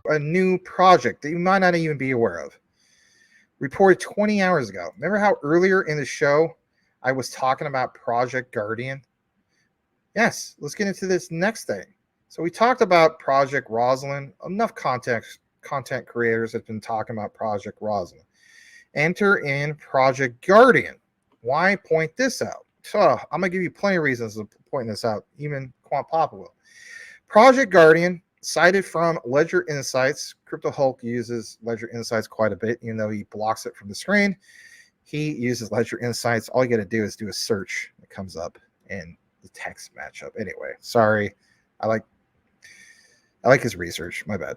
a new project that you might not even be aware of. Reported 20 hours ago. Remember how earlier in the show I was talking about Project Guardian? Yes, let's get into this next thing. So we talked about Project Rosalind. Enough content creators have been talking about Project Rosalind. Enter in Project Guardian. Why point this out? So I'm going to give you plenty of reasons to point this out. Even Quant Papa will. Project Guardian, cited from Ledger Insights. Crypto Hulk uses Ledger Insights quite a bit, even though he blocks it from the screen. He uses Ledger Insights. All you got to do is do a search. It comes up in the text matchup. Anyway, sorry. I like his research. My bad.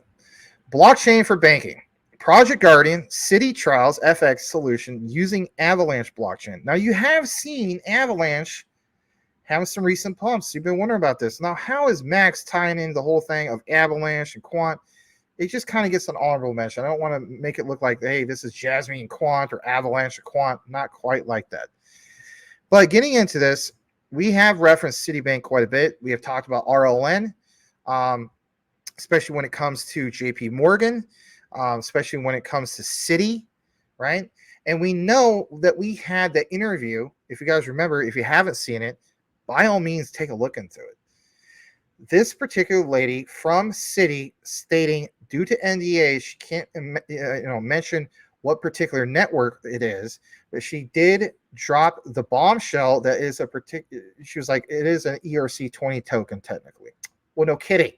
Blockchain for banking. Project Guardian, City Trials FX solution using Avalanche blockchain. Now, you have seen Avalanche having some recent pumps. You've been wondering about this. Now, how is Max tying in the whole thing of Avalanche and Quant? It just kind of gets an honorable mention. I don't want to make it look like, hey, this is JASMY and Quant or Avalanche and Quant. Not quite like that. But getting into this, we have referenced Citibank quite a bit. We have talked about RLN, especially when it comes to JP Morgan, especially when it comes to Citi, right? And we know that we had the interview. If you guys remember, if you haven't seen it, by all means, take a look into it. This particular lady from Citi stating, due to NDA, she can't mention what particular network it is, but she did drop the bombshell that is a particular. She was like, it is an ERC20 token technically. Well, no kidding.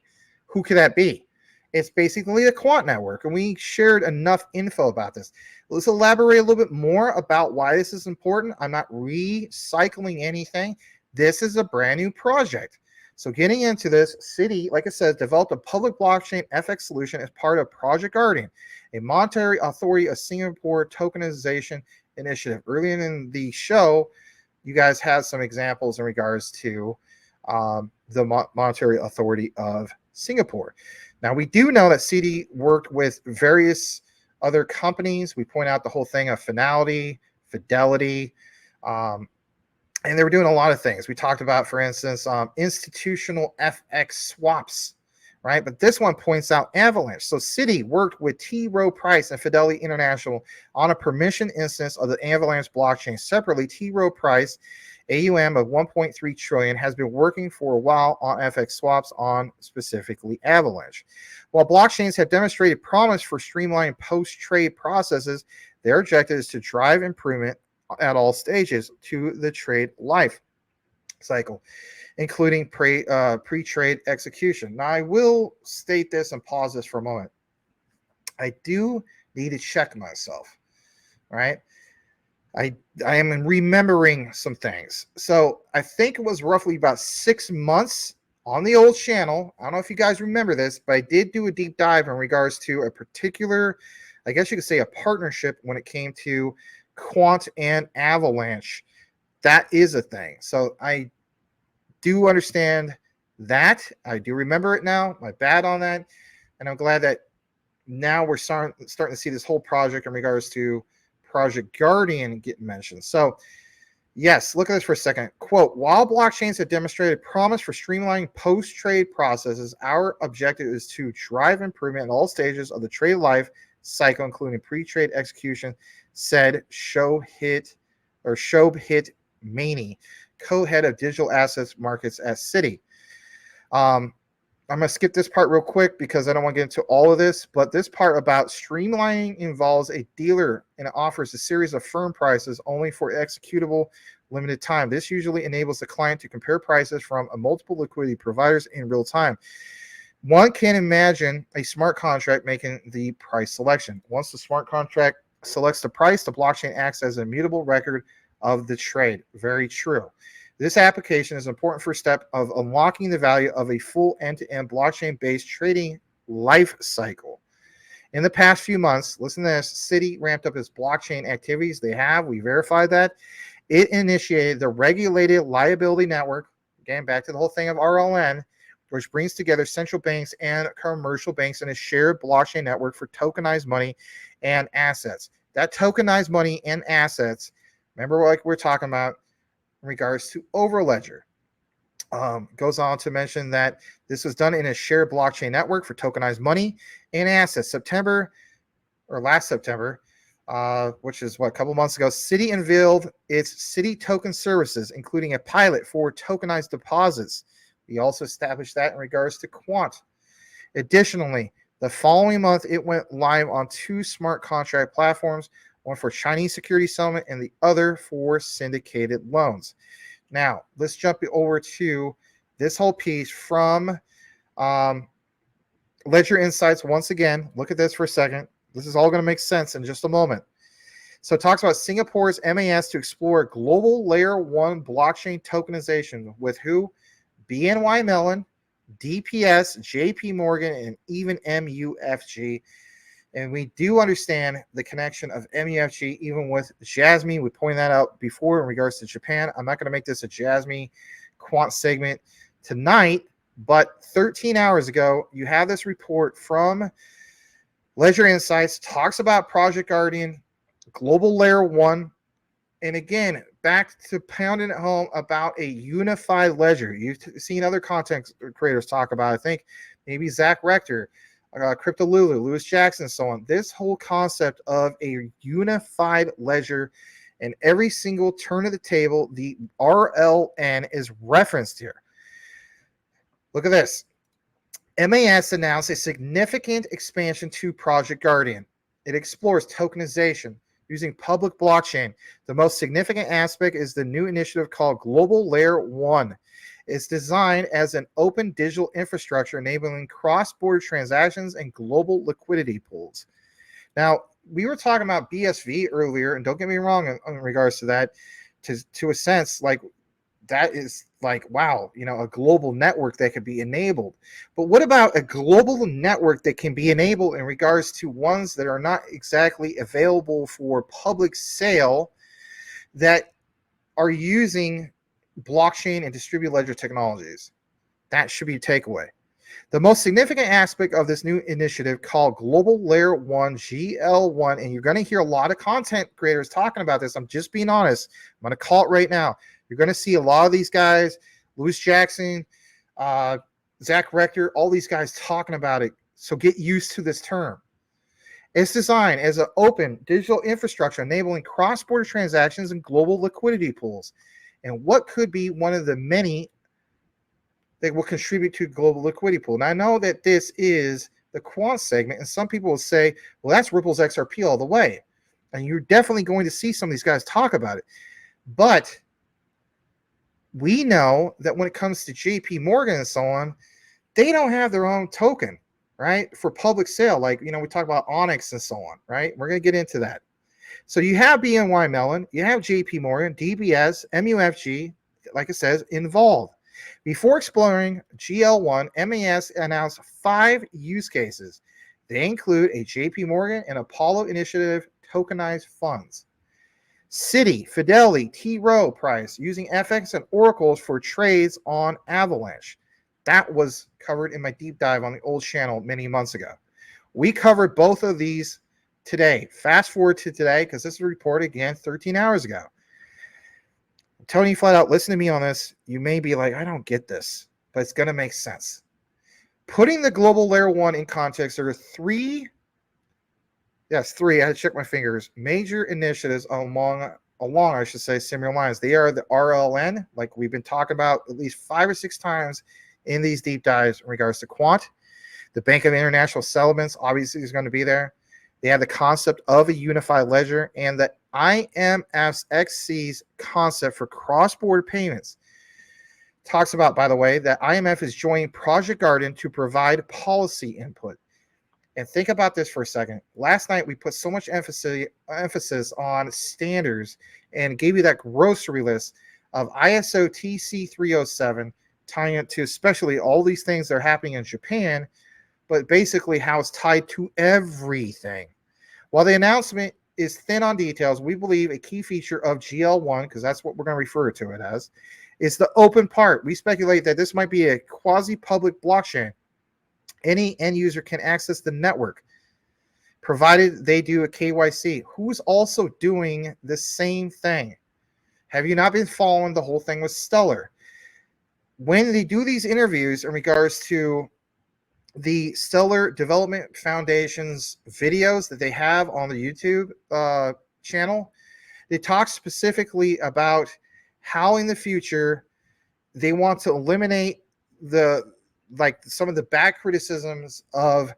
Who could that be? It's basically a Quant network, and we shared enough info about this. Let's elaborate a little bit more about why this is important. I'm not recycling anything. This is a brand new project. So getting into this, Citi, like I said, developed a public blockchain FX solution as part of Project Guardian, a monetary authority of Singapore tokenization initiative. Earlier in the show, you guys had some examples in regards to the monetary authority of Singapore. Now, we do know that Citi worked with various other companies. We point out the whole thing of Fidelity, and they were doing a lot of things. We talked about, for instance, institutional FX swaps, right? But this one points out Avalanche. So Citi worked with T. Rowe Price and Fidelity International on a permission instance of the Avalanche blockchain. Separately, T. Rowe Price, AUM of 1.3 trillion, has been working for a while on FX swaps on specifically Avalanche. While blockchains have demonstrated promise for streamlined post-trade processes, their objective is to drive improvement at all stages to the trade life cycle, including pre-trade execution. Now, I will state this and pause this for a moment. I do need to check myself, right? I am remembering some things. So I think it was roughly about 6 months on the old channel. I don't know if you guys remember this, but I did do a deep dive in regards to a particular, I guess you could say, a partnership when it came to Quant and Avalanche. That is a thing. So I do understand that. I do remember it now. My bad on that. And I'm glad that now we're starting to see this whole project in regards to Project Guardian get mentioned. So yes, look at this for a second. Quote, while blockchains have demonstrated promise for streamlining post-trade processes, our objective is to drive improvement in all stages of the trade life cycle, including pre-trade execution, said Shobhit Maney, co-head of digital assets markets at Citi. I'm going to skip this part real quick because I don't want to get into all of this, but this part about streamlining involves a dealer and it offers a series of firm prices only for executable limited time. This usually enables the client to compare prices from multiple liquidity providers in real time. One can imagine a smart contract making the price selection. Once the smart contract selects the price, the blockchain acts as an immutable record of the trade. Very true. This application is an important first step of unlocking the value of a full end-to-end blockchain-based trading life cycle. In the past few months, listen to this, Citi ramped up its blockchain activities. We verified that. It initiated the regulated liability network, again, back to the whole thing of RLN, which brings together central banks and commercial banks in a shared blockchain network for tokenized money and assets. That tokenized money and assets, remember like we're talking about in regards to Overledger. Goes on to mention that this was done in a shared blockchain network for tokenized money and assets. Last September, which is a couple months ago, Citi unveiled its Citi token services, including a pilot for tokenized deposits. We also established that in regards to Quant. Additionally, the following month, it went live on 2 smart contract platforms, one for Chinese security settlement and the other for syndicated loans. Now, let's jump over to this whole piece from Ledger Insights. Once again, look at this for a second. This is all going to make sense in just a moment. So it talks about Singapore's MAS to explore global layer 1 blockchain tokenization with who? BNY Mellon, DPS, JP Morgan, and even MUFG. And we do understand the connection of MUFG even with JASMY. We pointed that out before in regards to Japan. I'm not going to make this a JASMY quant segment tonight, but 13 hours ago, you have this report from Ledger Insights, talks about Project Guardian, global layer 1. And again, back to pounding it home about a unified ledger. You've seen other content creators talk about, I think, maybe Zach Rector, Crypto Lulu, Lewis Jackson, and so on. This whole concept of a unified ledger, and every single turn of the table, the RLN is referenced here. Look at this. MAS announced a significant expansion to Project Guardian. It explores tokenization using public blockchain. The most significant aspect is the new initiative called Global Layer 1. It's designed as an open digital infrastructure enabling cross-border transactions and global liquidity pools. Now, we were talking about BSV earlier, and don't get me wrong in regards to that, to a sense, like that is like, wow, a global network that could be enabled. But what about a global network that can be enabled in regards to ones that are not exactly available for public sale that are using blockchain and distributed ledger technologies? That should be a takeaway. The most significant aspect of this new initiative called Global Layer 1, GL1, and you're going to hear a lot of content creators talking about this. I'm just being honest. I'm going to call it right now. You're going to see a lot of these guys, Lewis Jackson, Zach Rector, all these guys talking about it. So get used to this term. It's designed as an open digital infrastructure enabling cross-border transactions and global liquidity pools. And what could be one of the many that will contribute to global liquidity pool. Now, I know that this is the quant segment, and some people will say, well, that's Ripple's XRP all the way. And you're definitely going to see some of these guys talk about it. But we know that when it comes to JP Morgan and so on, they don't have their own token, right, for public sale. Like, we talk about Onyx and so on, right? We're going to get into that. So you have BNY Mellon, you have JP Morgan, DBS, MUFG, like it says, involved. Before exploring GL1, MAS announced 5 use cases. They include a JP Morgan and Apollo Initiative tokenized funds. Citi, Fidelity, T. Rowe Price using FX and oracles for trades on Avalanche. That was covered in my deep dive on the old channel many months ago. We covered both of these today. Fast forward to today, because this was reported again 13 hours ago. Tony, flat out, listen to me on this. You may be like, I don't get this, but it's going to make sense. Putting the global layer 1 in context, there are 3, I had to check my fingers, major initiatives along, I should say, similar lines. They are the RLN, like we've been talking about at least 5 or 6 times in these deep dives in regards to Quant. The Bank of International Settlements obviously is going to be there. They have the concept of a unified ledger and the IMF's XC's concept for cross-border payments. Talks about, by the way, that IMF is joining Project Guardian to provide policy input. And think about this for a second. Last night, we put so much emphasis on standards and gave you that grocery list of ISO TC 307, tying it to especially all these things that are happening in Japan, but basically how it's tied to everything. While the announcement is thin on details, we believe a key feature of GL1, because that's what we're going to refer to it as, is the open part. We speculate that this might be a quasi-public blockchain. Any end user can access the network, provided they do a KYC. Who's also doing the same thing? Have you not been following the whole thing with Stellar? when they do these interviews in regards to the Stellar Development Foundation's videos that they have on the YouTube channel, they talk specifically about how in the future they want to eliminate some of the bad criticisms of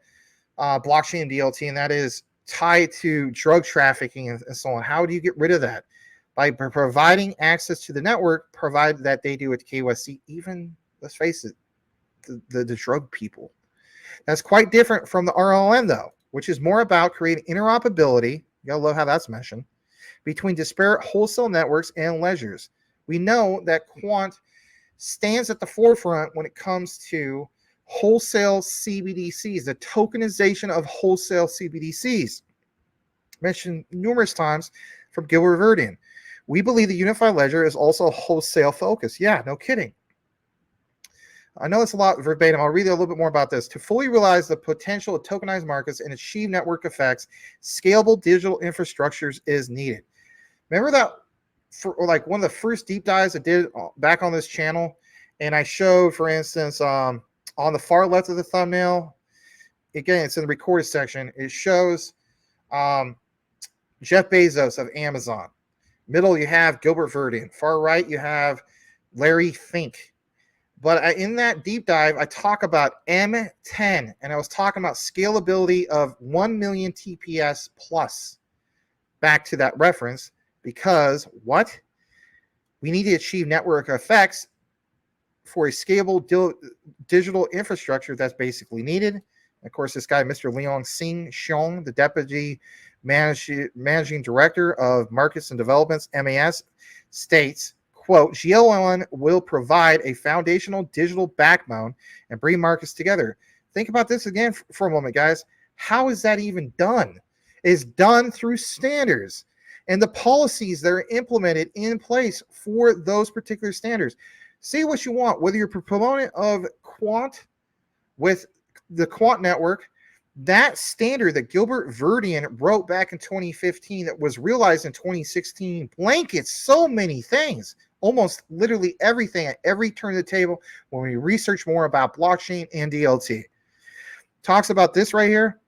blockchain and DLT, and that is tied to drug trafficking and so on. How do you get rid of that? By providing access to the network, provided that they do it KYC, even, let's face it, the drug people. That's quite different from the RLN, though, which is more about creating interoperability. You gotta love how that's mentioned, between disparate wholesale networks and ledgers. We know that Quant stands at the forefront when it comes to wholesale CBDCs, the tokenization of wholesale CBDCs, mentioned numerous times from Gilbert Verdian. We believe the unified ledger is also wholesale focused. Yeah, no kidding. I know it's a lot verbatim. I'll read a little bit more about this. To fully realize the potential of tokenized markets and achieve network effects, scalable digital infrastructures is needed. Remember that for like one of the first deep dives I did back on this channel, and I showed, for instance, on the far left of the thumbnail, again, it's in the recorded section, it shows Jeff Bezos of Amazon. Middle, you have Gilbert Verdian. Far right, you have Larry Fink. But in that deep dive, I talk about M10, and I was talking about scalability of 1 million TPS plus. Back to that reference, because what? We need to achieve network effects for a scalable digital infrastructure that's basically needed. Of course, this guy, Mr. Leong Sing Xiong, the Deputy Managing Director of Markets and Developments, MAS, states, quote, GLN will provide a foundational digital backbone and bring markets together. Think about this again for a moment, guys. How is that even done? It's done through standards and the policies that are implemented in place for those particular standards. Say what you want, whether you're a proponent of Quant with the Quant network, that standard that Gilbert Verdian wrote back in 2015 that was realized in 2016 blankets so many things, almost literally everything at every turn of the table when we research more about blockchain and DLT. Talks about this right here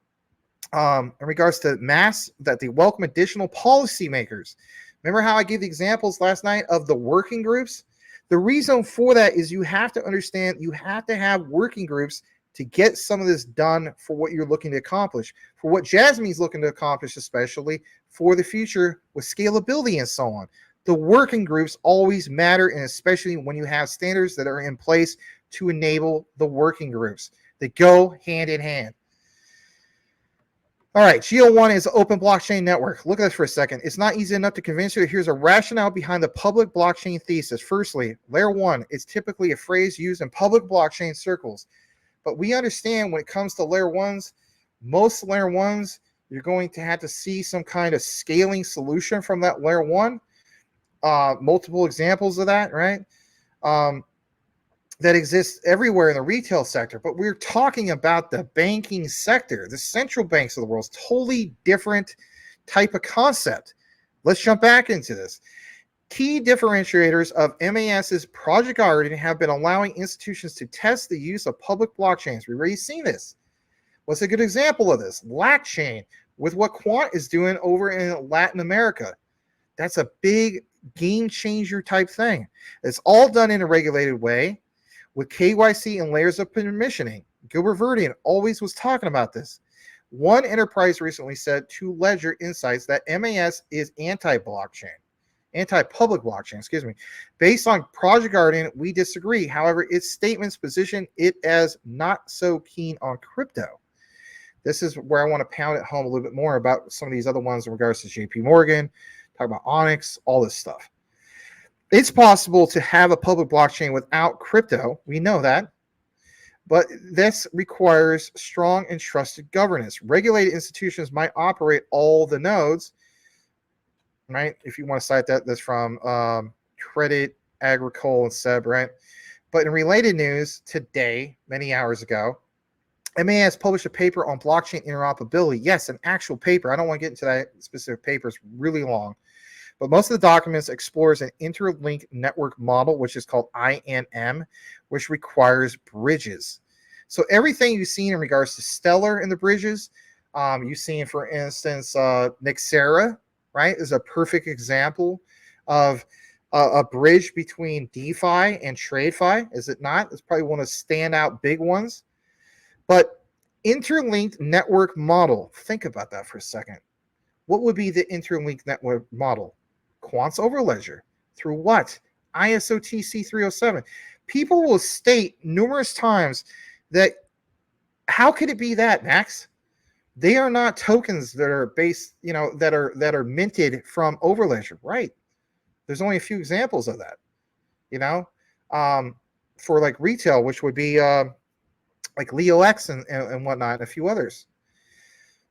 in regards to mass, that they welcome additional policymakers. Remember how I gave the examples last night of the working groups? The reason for that is you have to understand you have to have working groups to get some of this done for what you're looking to accomplish, for what JASMY is looking to accomplish, especially for the future with scalability and so on. The working groups always matter, and especially when you have standards that are in place to enable the working groups. They go hand in hand. All right, GL1 is an open blockchain network. Look at this for a second. It's not easy enough to convince you. Here's a rationale behind the public blockchain thesis. Firstly, layer one is typically a phrase used in public blockchain circles. But we understand when it comes to layer ones, most layer ones, you're going to have to see some kind of scaling solution from that layer one. Multiple examples of that, right? That exists everywhere in the retail sector. But we're talking about the banking sector, the central banks of the world. It's totally different type of concept. Let's jump back into this. Key differentiators of MAS's Project Guardian have been allowing institutions to test the use of public blockchains. We've already seen this. What's a good example of this? LACchain, with what Quant is doing over in Latin America. That's a big game changer type thing. It's all done in a regulated way with KYC and layers of permissioning. Gilbert Verdian always was talking about this. One enterprise recently said to Ledger Insights that MAS is anti-public blockchain, excuse me. Based on Project Guardian, we disagree. However, its statements position it as not so keen on crypto. This is where I want to pound it home a little bit more about some of these other ones in regards to JP Morgan, talk about Onyx, all this stuff. It's possible to have a public blockchain without crypto. We know that. But this requires strong and trusted governance. Regulated institutions might operate all the nodes, right? If you want to cite that, that's from Credit Agricole and Seb, right? But in related news today, many hours ago, MAS published a paper on blockchain interoperability. Yes, an actual paper. I don't want to get into that specific paper. It's really long. But most of the documents explores an interlinked network model, which is called INM, which requires bridges. So everything you've seen in regards to Stellar and the bridges, you've seen, for instance, Nixera, right, is a perfect example of a bridge between DeFi and TradeFi, is it not? It's probably one of the standout big ones. But interlinked network model, think about that for a second. What would be the interlinked network model? Quant's overledger. Through what? ISO/TC 307. People will state numerous times that, how could it be that, Max? They are not tokens that are based, that are minted from overledger, right? There's only a few examples of that, for like retail, which would be like LeoX and whatnot, and a few others.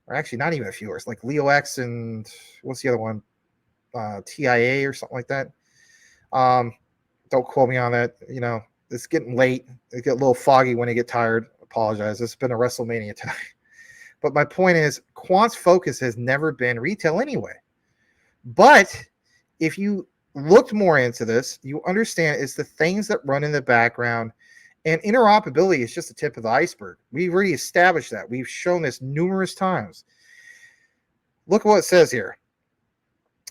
Or actually, not even a few others, like LeoX and what's the other one? TIA or something like that. Don't quote me on that. It's getting late. It get a little foggy when I get tired. Apologize. It's been a WrestleMania tonight. But my point is, Quant's focus has never been retail anyway. But if you looked more into this, you understand it's the things that run in the background, and interoperability is just the tip of the iceberg. We've already established that. We've shown this numerous times. Look at what it says here.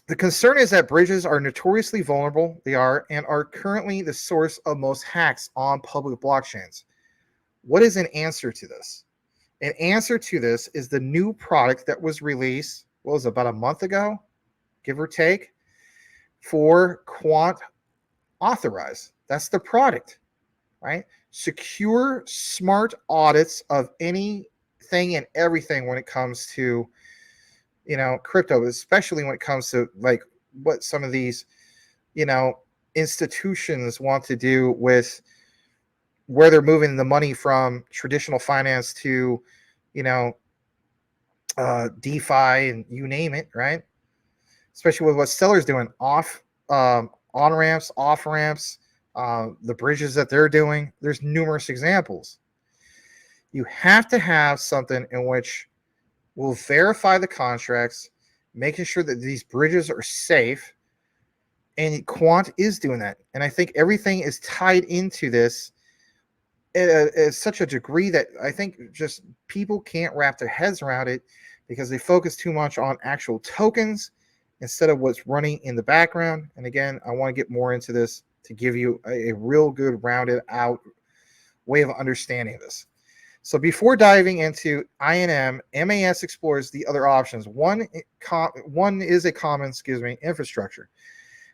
The concern is that bridges are notoriously vulnerable. They are, and are currently the source of most hacks on public blockchains. What is an answer to this? An answer to this is the new product that was released, what was it, about a month ago, give or take, for Quant Authorize. That's the product, right? Secure, smart audits of anything and everything when it comes to, crypto, especially when it comes to like what some of these, institutions want to do with where they're moving the money from traditional finance to, DeFi and you name it, right? Especially with what Stellar's doing, on ramps, off ramps, the bridges that they're doing. There's numerous examples. You have to have something in which will verify the contracts, making sure that these bridges are safe. And Quant is doing that. And I think everything is tied into this at such a degree that I think just people can't wrap their heads around it, because they focus too much on actual tokens instead of what's running in the background. And again, I want to get more into this to give you a real good rounded out way of understanding this. So before diving into INM, MAS explores the other options. One is a common, infrastructure,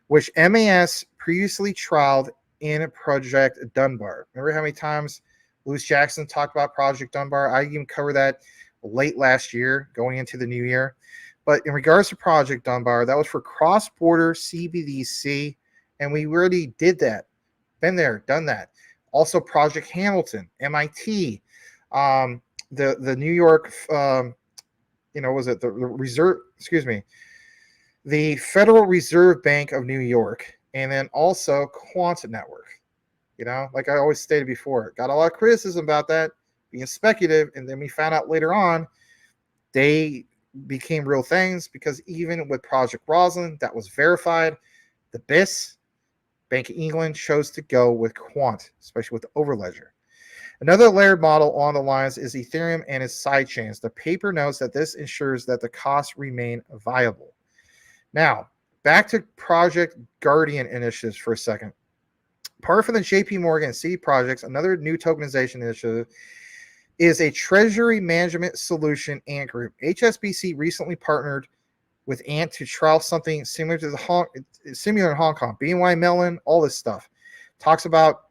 which MAS previously trialed in Project Dunbar. Remember how many times Louis Jackson talked about Project Dunbar? I even covered that late last year, going into the new year. But in regards to Project Dunbar, that was for cross-border CBDC, and we already did that. Been there, done that. Also, Project Hamilton, MIT, the New York, was it the Reserve? Excuse me, the Federal Reserve Bank of New York, and then also Quant Network. Like I always stated before, got a lot of criticism about that being speculative, and then we found out later on they became real things, because even with Project Roslyn, that was verified. The BIS, Bank of England, chose to go with Quant, especially with the overledger. Another layered model on the lines is Ethereum and its sidechains. The paper notes that this ensures that the costs remain viable. Now, back to Project Guardian initiatives for a second. Apart from the JP Morgan and Citi projects, another new tokenization initiative is a treasury management solution, Ant Group. HSBC recently partnered with Ant to trial something similar to similar in Hong Kong. BNY Mellon, all this stuff. Talks about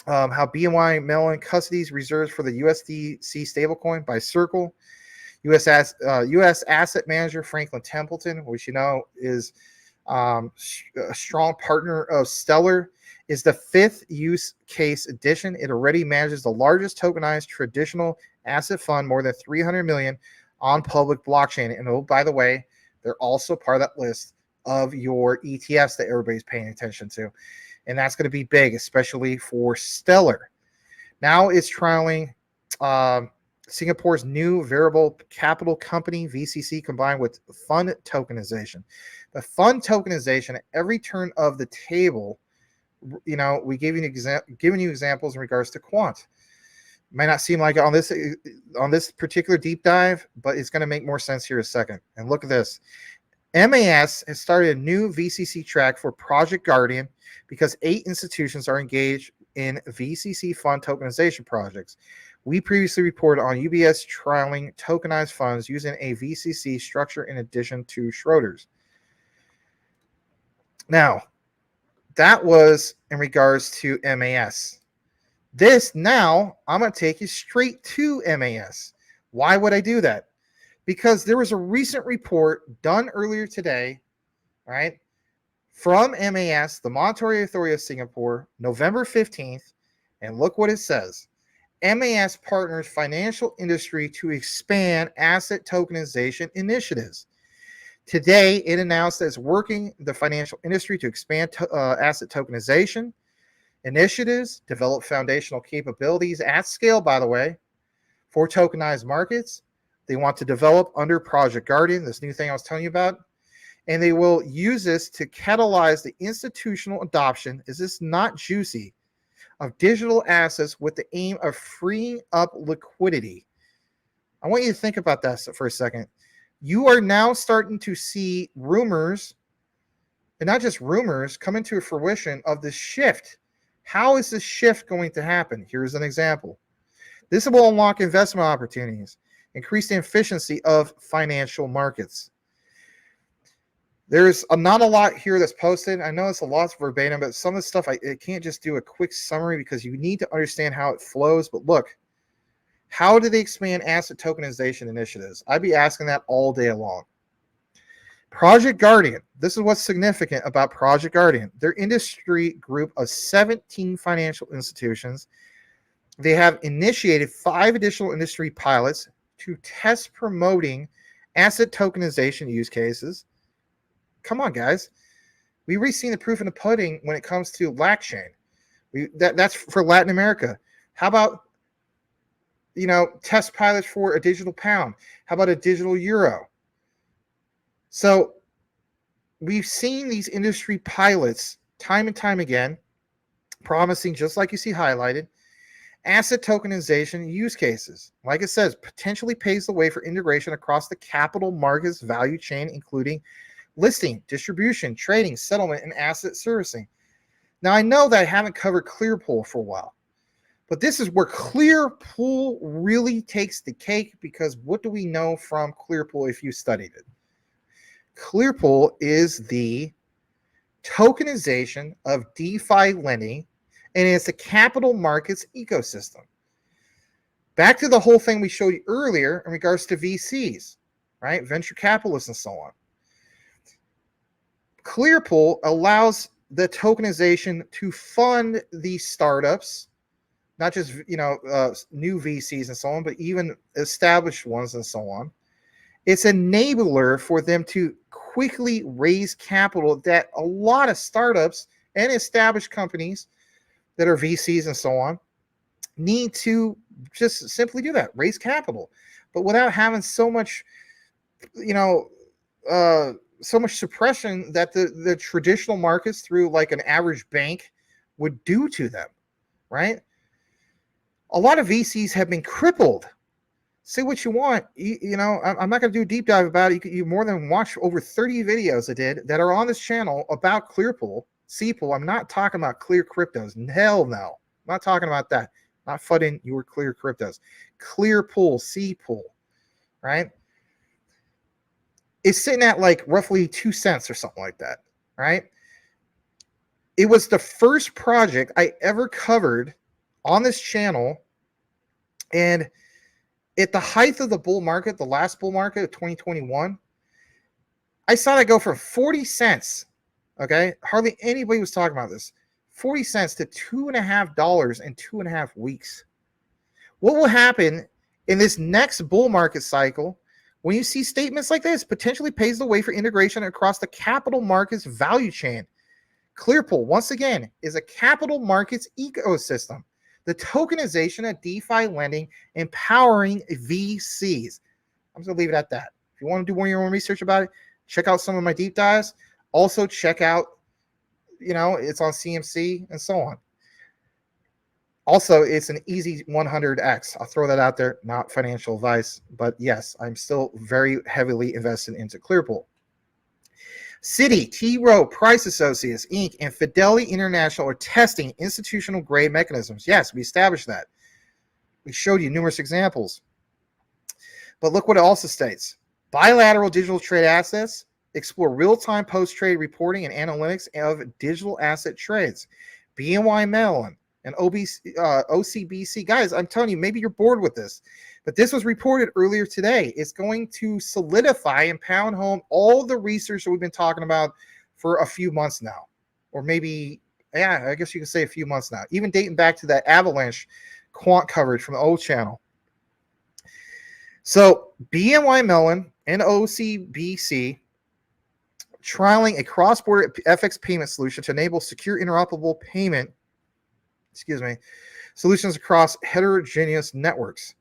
how BNY Mellon custodies reserves for the USDC stablecoin by Circle. U.S. asset manager Franklin Templeton, which is a strong partner of Stellar, is the fifth use case edition. It already manages the largest tokenized traditional asset fund, more than 300 million on public blockchain. And oh, by the way, they're also part of that list of your ETFs that everybody's paying attention to. And that's going to be big, especially for Stellar. Now it's trialing Singapore's new variable capital company, VCC, combined with fund tokenization. The fund tokenization at every turn of the table, we gave you giving you examples in regards to Quant. Might not seem like it on this particular deep dive, but it's going to make more sense here in a second. And look at this. MAS has started a new VCC track for Project Guardian because 8 institutions are engaged in VCC fund tokenization projects. We previously reported on UBS trialing tokenized funds using a VCC structure in addition to Schroders. Now, that was in regards to MAS. This now, I'm going to take you straight to MAS. Why would I do that? Because there was a recent report done earlier today, right, from MAS, the Monetary Authority of Singapore, November 15th, and look what it says. MAS partners financial industry to expand asset tokenization initiatives. Today, it announced that it's working the financial industry to expand asset tokenization initiatives, develop foundational capabilities at scale, by the way, for tokenized markets. They want to develop under Project Guardian, this new thing I was telling you about, and they will use this to catalyze the institutional adoption, is this not juicy, of digital assets with the aim of freeing up liquidity. I want you to think about that for a second. You are now starting to see rumors, and not just rumors, come into fruition of this shift. How is this shift going to happen? Here's an example. This will unlock investment opportunities, increase the efficiency of financial markets. There's not a lot here that's posted. I know it's a lot verbatim, but some of the stuff I can't just do a quick summary because you need to understand how it flows. But look, how do they expand asset tokenization initiatives? I'd be asking that all day long. Project Guardian. This is what's significant about Project Guardian. Their industry group of 17 financial institutions. They have initiated 5 additional industry pilots to test promoting asset tokenization use cases. Come on, guys. We've already seen the proof in the pudding when it comes to LACchain. That's for Latin America. How about, test pilots for a digital pound? How about a digital euro? So we've seen these industry pilots time and time again, promising, just like you see highlighted, asset tokenization use cases. Like it says, potentially paves the way for integration across the capital markets value chain, including listing, distribution, trading, settlement, and asset servicing. Now, I know that I haven't covered Clearpool for a while, but this is where Clearpool really takes the cake, because what do we know from Clearpool if you studied it? Clearpool is the tokenization of DeFi lending, and it's a capital markets ecosystem. Back to the whole thing we showed you earlier in regards to VCs, right? Venture capitalists and so on. Clearpool allows the tokenization to fund these startups, not just new VCs and so on, but even established ones and so on. It's an enabler for them to quickly raise capital that a lot of startups and established companies that are VCs and so on need to just simply do that, raise capital, but without having so much, so much suppression that the traditional markets through like an average bank would do to them, right? A lot of VCs have been crippled. Say what you want. I'm not going to do a deep dive about it. You more than watch over 30 videos I did that are on this channel about Clearpool, C-Pool. I'm not talking about clear cryptos. Hell no. I'm not talking about that. Not flooding your clear cryptos. Clearpool, C-Pool, right? It's sitting at like roughly 2 cents or something like that, right? It was the first project I ever covered on this channel, and at the height of the bull market, the last bull market of 2021, I saw that go from 40 cents, okay? Hardly anybody was talking about this. 40 cents to $2.50 in 2.5 weeks. What will happen in this next bull market cycle when you see statements like this? Potentially paves the way for integration across the capital markets value chain. Clearpool, once again, is a capital markets ecosystem. the tokenization of DeFi lending, empowering VCs. I'm just going to leave it at that. If you want to do your own research about it, check out some of my deep dives. Also, check out, it's on CMC and so on. Also, it's an easy 100x. I'll throw that out there. Not financial advice, but yes, I'm still very heavily invested into Clearpool. Citi, T. Rowe Price Associates, Inc., and Fidelity International are testing institutional grade mechanisms. Yes, we established that. We showed you numerous examples. But look what it also states. Bilateral digital trade assets explore real-time post-trade reporting and analytics of digital asset trades. BNY Mellon and OCBC. Guys, I'm telling you, maybe you're bored with this, but this was reported earlier today. It's going to solidify and pound home all the research that we've been talking about for a few months now, or maybe, I guess you could say a few months now, even dating back to that avalanche quant coverage from the old channel. So BNY Mellon and OCBC trialing a cross-border FX payment solution to enable secure interoperable payment solutions across heterogeneous networks.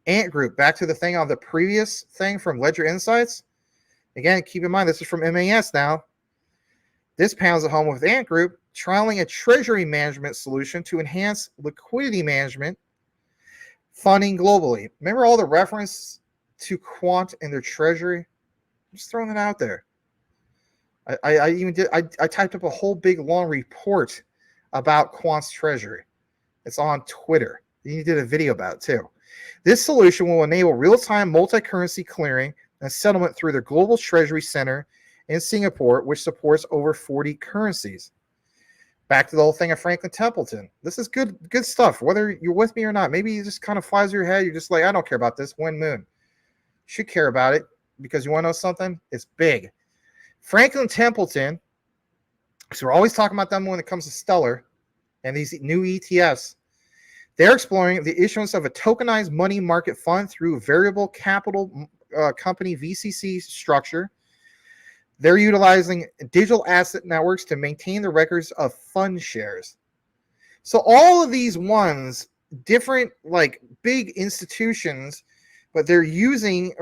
Ant Group, back to the thing on the previous thing from Ledger Insights. Again, keep in mind, this is from MAS now. This pounds at home with Ant Group, trialing a treasury management solution to enhance liquidity management funding globally. Remember all the reference to Quant and their treasury? I'm just throwing it out there. I typed up a whole big long report about Quant's treasury. It's on Twitter. You did a video about it too. This solution will enable real-time multi-currency clearing and settlement through their global treasury center in Singapore, which supports over 40 currencies. Back to the whole thing of Franklin Templeton. This is good stuff, whether you're with me or not. Maybe it just kind of flies your head. You're just like, I don't care about this. When Moon. You should care about it, because you want to know something? It's big. Franklin Templeton, so we're always talking about them when it comes to Stellar and these new ETFs. They're exploring the issuance of a tokenized money market fund through variable capital company VCC structure. They're utilizing digital asset networks to maintain the records of fund shares. So all of these ones, different like big institutions, but they're using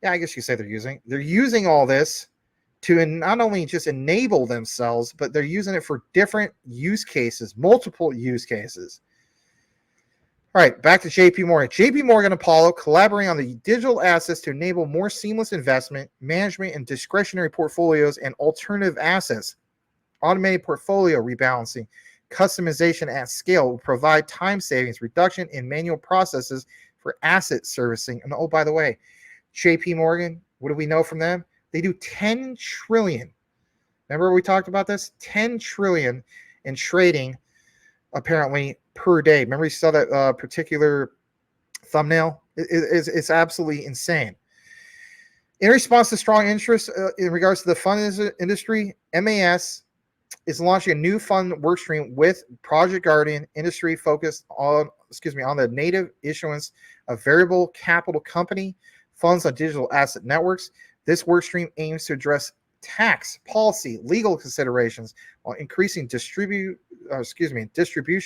I guess you could say they're using all this to not only just enable themselves, but they're using it for different use cases, multiple use cases. All right, back to JP Morgan. JP Morgan Apollo collaborating on the digital assets to enable more seamless investment, management, and discretionary portfolios and alternative assets. Automated portfolio rebalancing, customization at scale will provide time savings, reduction in manual processes for asset servicing. And oh, by the way, JP Morgan, what do we know from them? They do 10 trillion. Remember we talked about this? 10 trillion in trading, apparently, per day. Remember you saw that particular thumbnail? It's absolutely insane. In response to strong interest in regards to the fund industry, MAS is launching a new fund workstream with Project Guardian industry focused on the native issuance of variable capital company funds on digital asset networks. This workstream aims to address tax, policy, legal considerations while increasing distribution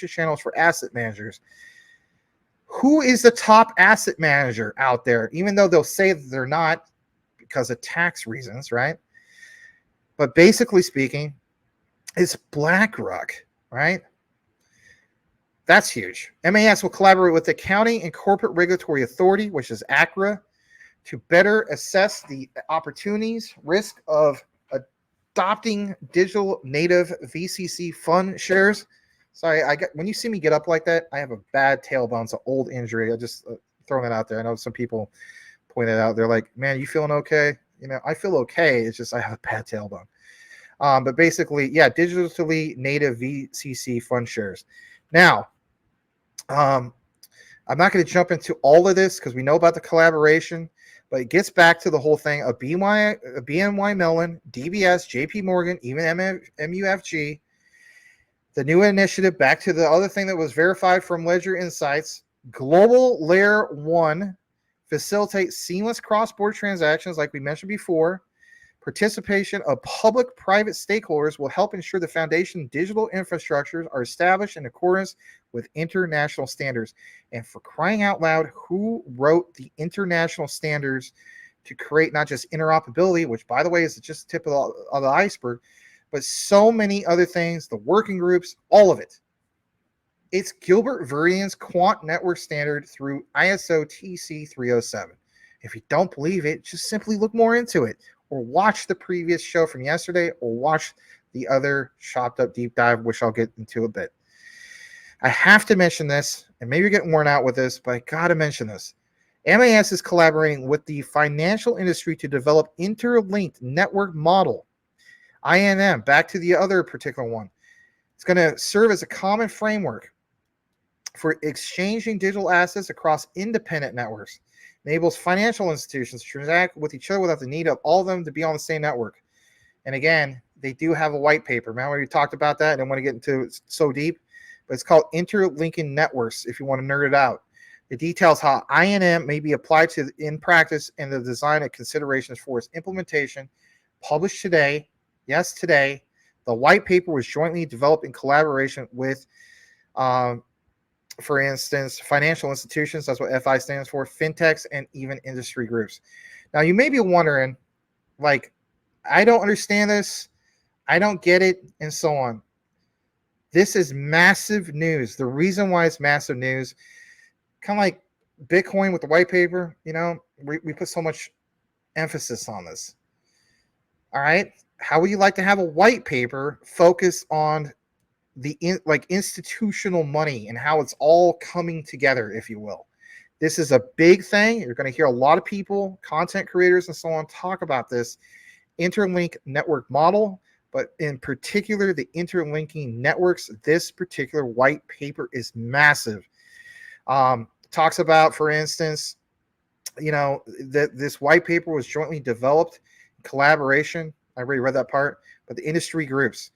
channels for asset managers. Who is the top asset manager out there? Even though they'll say that they're not because of tax reasons, right? But basically speaking, it's BlackRock, right? That's huge. MAS will collaborate with the Accounting and Corporate Regulatory Authority, which is ACRA, to better assess the opportunities, risk of adopting digital native VCC fund shares. Sorry, when you see me get up like that, I have a bad tailbone. It's an old injury. I just throwing it out there. I know some people pointed out. They're like, man, you feeling okay? I feel okay. It's just I have a bad tailbone. But basically, yeah, digitally native VCC fund shares. Now, I'm not going to jump into all of this because we know about the collaboration, but it gets back to the whole thing of BNY Mellon, DBS, JP Morgan, even MUFG. The new initiative, back to the other thing that was verified from Ledger Insights, Global Layer 1 facilitates seamless cross-border transactions like we mentioned before. Participation of public-private stakeholders will help ensure the foundation digital infrastructures are established in accordance with international standards. And for crying out loud, who wrote the international standards to create not just interoperability, which, by the way, is just the tip of the iceberg, but so many other things, the working groups, all of it. It's Gilbert Verdian's Quant network standard through ISO TC 307. If you don't believe it, just simply look more into it, or watch the previous show from yesterday, or watch the other chopped up deep dive, which I'll get into a bit. I have to mention this, and maybe you're getting worn out with this, but I got to mention this. MAS is collaborating with the financial industry to develop interlinked network model, INM, back to the other particular one. It's going to serve as a common framework for exchanging digital assets across independent networks. Enables financial institutions to transact with each other without the need of all of them to be on the same network. And again, they do have a white paper. Remember we talked about that? I don't want to get into it so deep, but it's called Interlinking Networks if you want to nerd it out. It details how INM may be applied to in practice and the design and considerations for its implementation. Published today. Yes, today. The white paper was jointly developed in collaboration with for instance, financial institutions, that's what FI stands for, fintechs, and even industry groups. Now, you may be wondering, like, I don't understand this, I don't get it, and so on. This is massive news. The reason why it's massive news, kind of like Bitcoin with the white paper, you know, we put so much emphasis on this. All right? How would you like to have a white paper focus on the institutional money and how it's all coming together, if you will? This is a big thing. You're going to hear a lot of people, content creators and so on, talk about this interlink network model, but in particular the interlinking networks. This particular white paper is massive. Talks about, for instance, you know, that this white paper was jointly developed in collaboration. I already read that part, but the industry groups.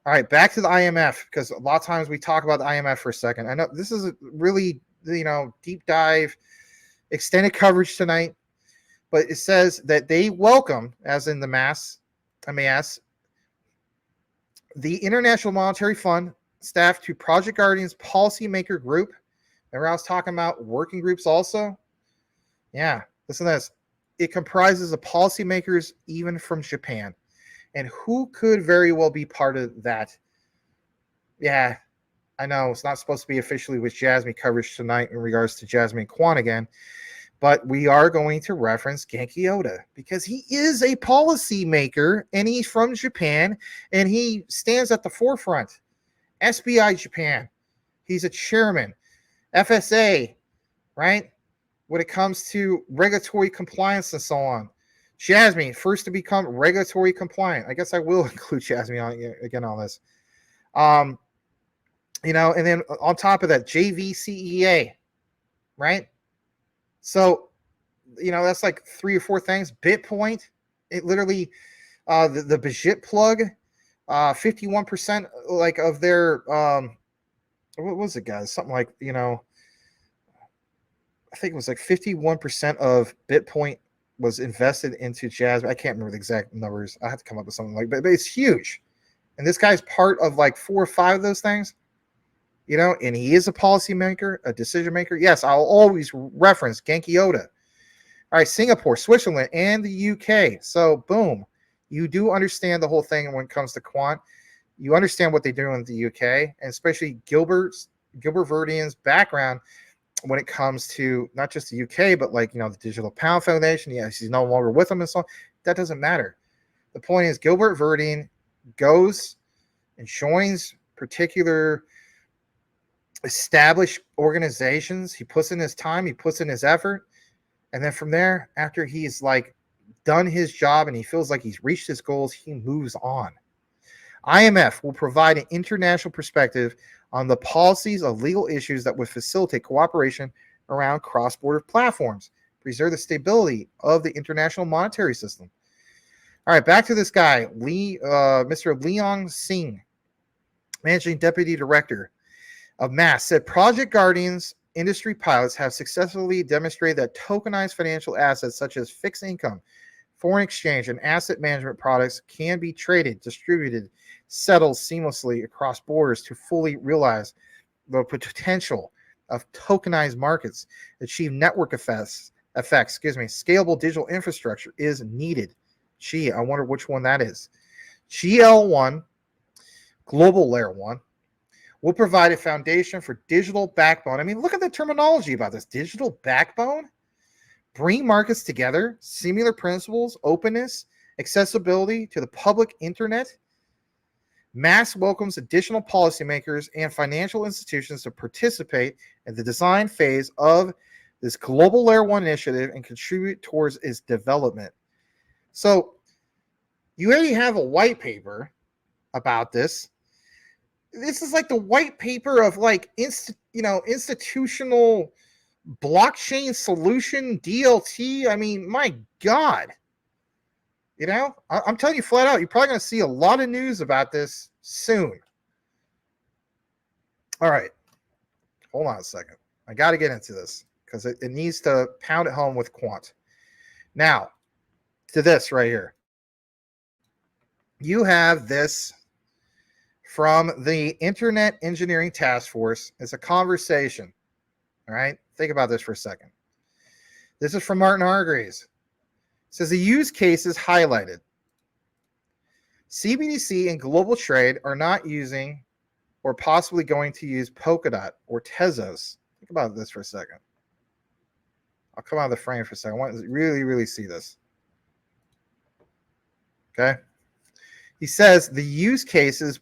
All right, back to the IMF, because a lot of times we talk about the IMF for a second. I know this is a really, you know, deep dive, extended coverage tonight, but it says that they welcome, as in the MAS, the International Monetary Fund staff to Project Guardian's policymaker group. Remember I was talking about working groups also? Yeah, listen to this. It comprises of policymakers even from Japan. And who could very well be part of that? Yeah, I know it's not supposed to be officially with JASMY coverage tonight in regards to JASMY and Quant again, but we are going to reference Genki Oda because he is a policymaker and he's from Japan and he stands at the forefront. SBI Japan, he's a chairman. FSA, right? When it comes to regulatory compliance and so on. JASMY, first to become regulatory compliant. I guess I will include JASMY on this. You know, and then on top of that, JVCEA, right? So, you know, that's like 3 or 4 things. BitPoint, it literally, the Bajit plug, 51% like of their, what was it, guys? Something like, you know, I think it was like 51% of BitPoint was invested into JASMY. I can't remember the exact numbers. I have to come up with something like that, but it's huge. And this guy's part of like 4 or 5 of those things, you know, and he is a policymaker, a decision maker. Yes, I'll always reference Genki Oda. All right, Singapore, Switzerland, and the UK. So, boom, you do understand the whole thing when it comes to Quant. You understand what they do in the UK, and especially Gilbert Verdian's background when it comes to not just the UK, but like, you know, the Digital Pound Foundation. Yes, he's no longer with them and so on. That doesn't matter. The point is Gilbert Verdian goes and joins particular established organizations. He puts in his time, he puts in his effort. And then from there, after he's like done his job and he feels like he's reached his goals, he moves on. IMF will provide an international perspective on the policies of legal issues that would facilitate cooperation around cross-border platforms, preserve the stability of the international monetary system. All right, back to this guy, Mr. Leong Singh, Managing Deputy Director of MAS, said Project Guardian's industry pilots have successfully demonstrated that tokenized financial assets such as fixed income, foreign exchange, and asset management products can be traded, distributed, settled seamlessly across borders to fully realize the potential of tokenized markets, achieve network effects, scalable digital infrastructure is needed. Gee, I wonder which one that is. GL1, Global Layer 1, will provide a foundation for digital backbone. I mean, look at the terminology about this. Digital backbone? Bring markets together, similar principles, openness, accessibility to the public internet. Max welcomes additional policymakers and financial institutions to participate in the design phase of this Global Layer 1 initiative and contribute towards its development. So you already have a white paper about this. This is like the white paper of like institutional blockchain solution, DLT. I mean, my God. You know, I'm telling you flat out, you're probably going to see a lot of news about this soon. All right. Hold on a second. I got to get into this because it needs to pound it home with Quant. Now, to this right here. You have this from the Internet Engineering Task Force. It's a conversation. All right. Think about this for a second. This is from Martin Hargreaves. It says the use cases highlighted. CBDC and global trade are not using or possibly going to use Polkadot or Tezos. Think about this for a second. I'll come out of the frame for a second. I want to really, really see this. Okay. He says the use cases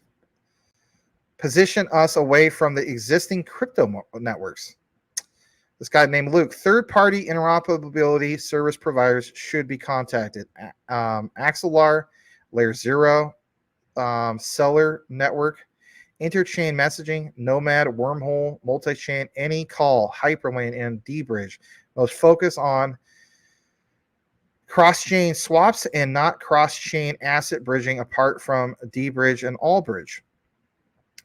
position us away from the existing crypto networks. This guy named Luke. Third-party interoperability service providers should be contacted. Axelar, Layer 0, Seller Network, Interchain Messaging, Nomad, Wormhole, Multichain, AnyCall, Hyperlane, and dBridge. Most focus on cross-chain swaps and not cross-chain asset bridging apart from dBridge and Allbridge.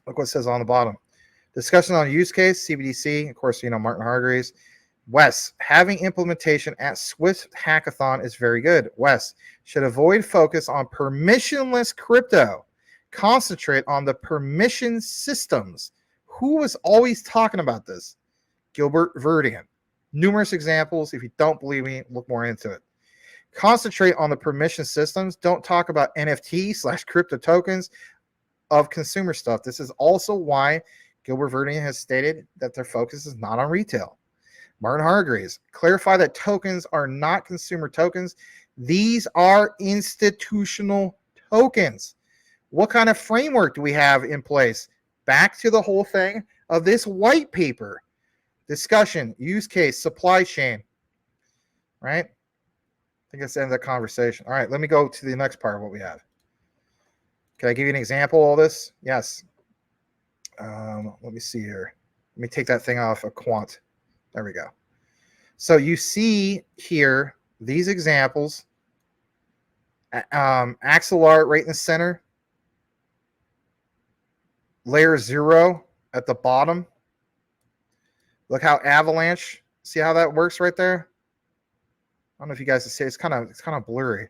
Look what it says on the bottom. Discussion on use case, CBDC, of course, Martin Hargreaves. Wes, having implementation at Swift Hackathon is very good. Wes, should avoid focus on permissionless crypto. Concentrate on the permission systems. Who was always talking about this? Gilbert Verdian. Numerous examples. If you don't believe me, look more into it. Concentrate on the permission systems. Don't talk about NFT/crypto tokens of consumer stuff. This is also why Gilbert Verdian has stated that their focus is not on retail. Martin Hargreaves, clarify that tokens are not consumer tokens. These are institutional tokens. What kind of framework do we have in place? Back to the whole thing of this white paper. Discussion, use case, supply chain. Right? I think that's the end of the conversation. All right, let me go to the next part of what we have. Can I give you an example of all this? Yes. Let me see here. Let me take that thing off of Quant. There we go. So you see here these examples. Axelar right in the center. Layer 0 at the bottom. Look how Avalanche. See how that works right there? I don't know if you guys can see. It's kind of blurry.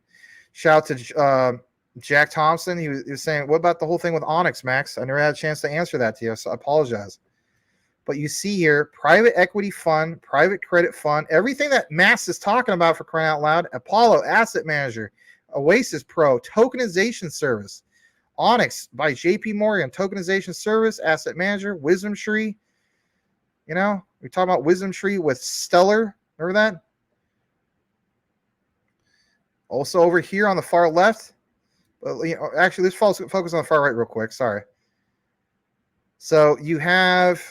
Shout out to Jack Thompson. He was saying, what about the whole thing with Onyx, Max? I never had a chance to answer that to you, so I apologize. But you see here, private equity fund, private credit fund, everything that Max is talking about for crying out loud, Apollo Asset Manager, Oasis Pro, tokenization service, Onyx by JP Morgan, tokenization service, asset manager, Wisdom Tree. We're talking about Wisdom Tree with Stellar. Remember that? Also over here on the far left, actually, let's focus on the far right real quick. Sorry. So you have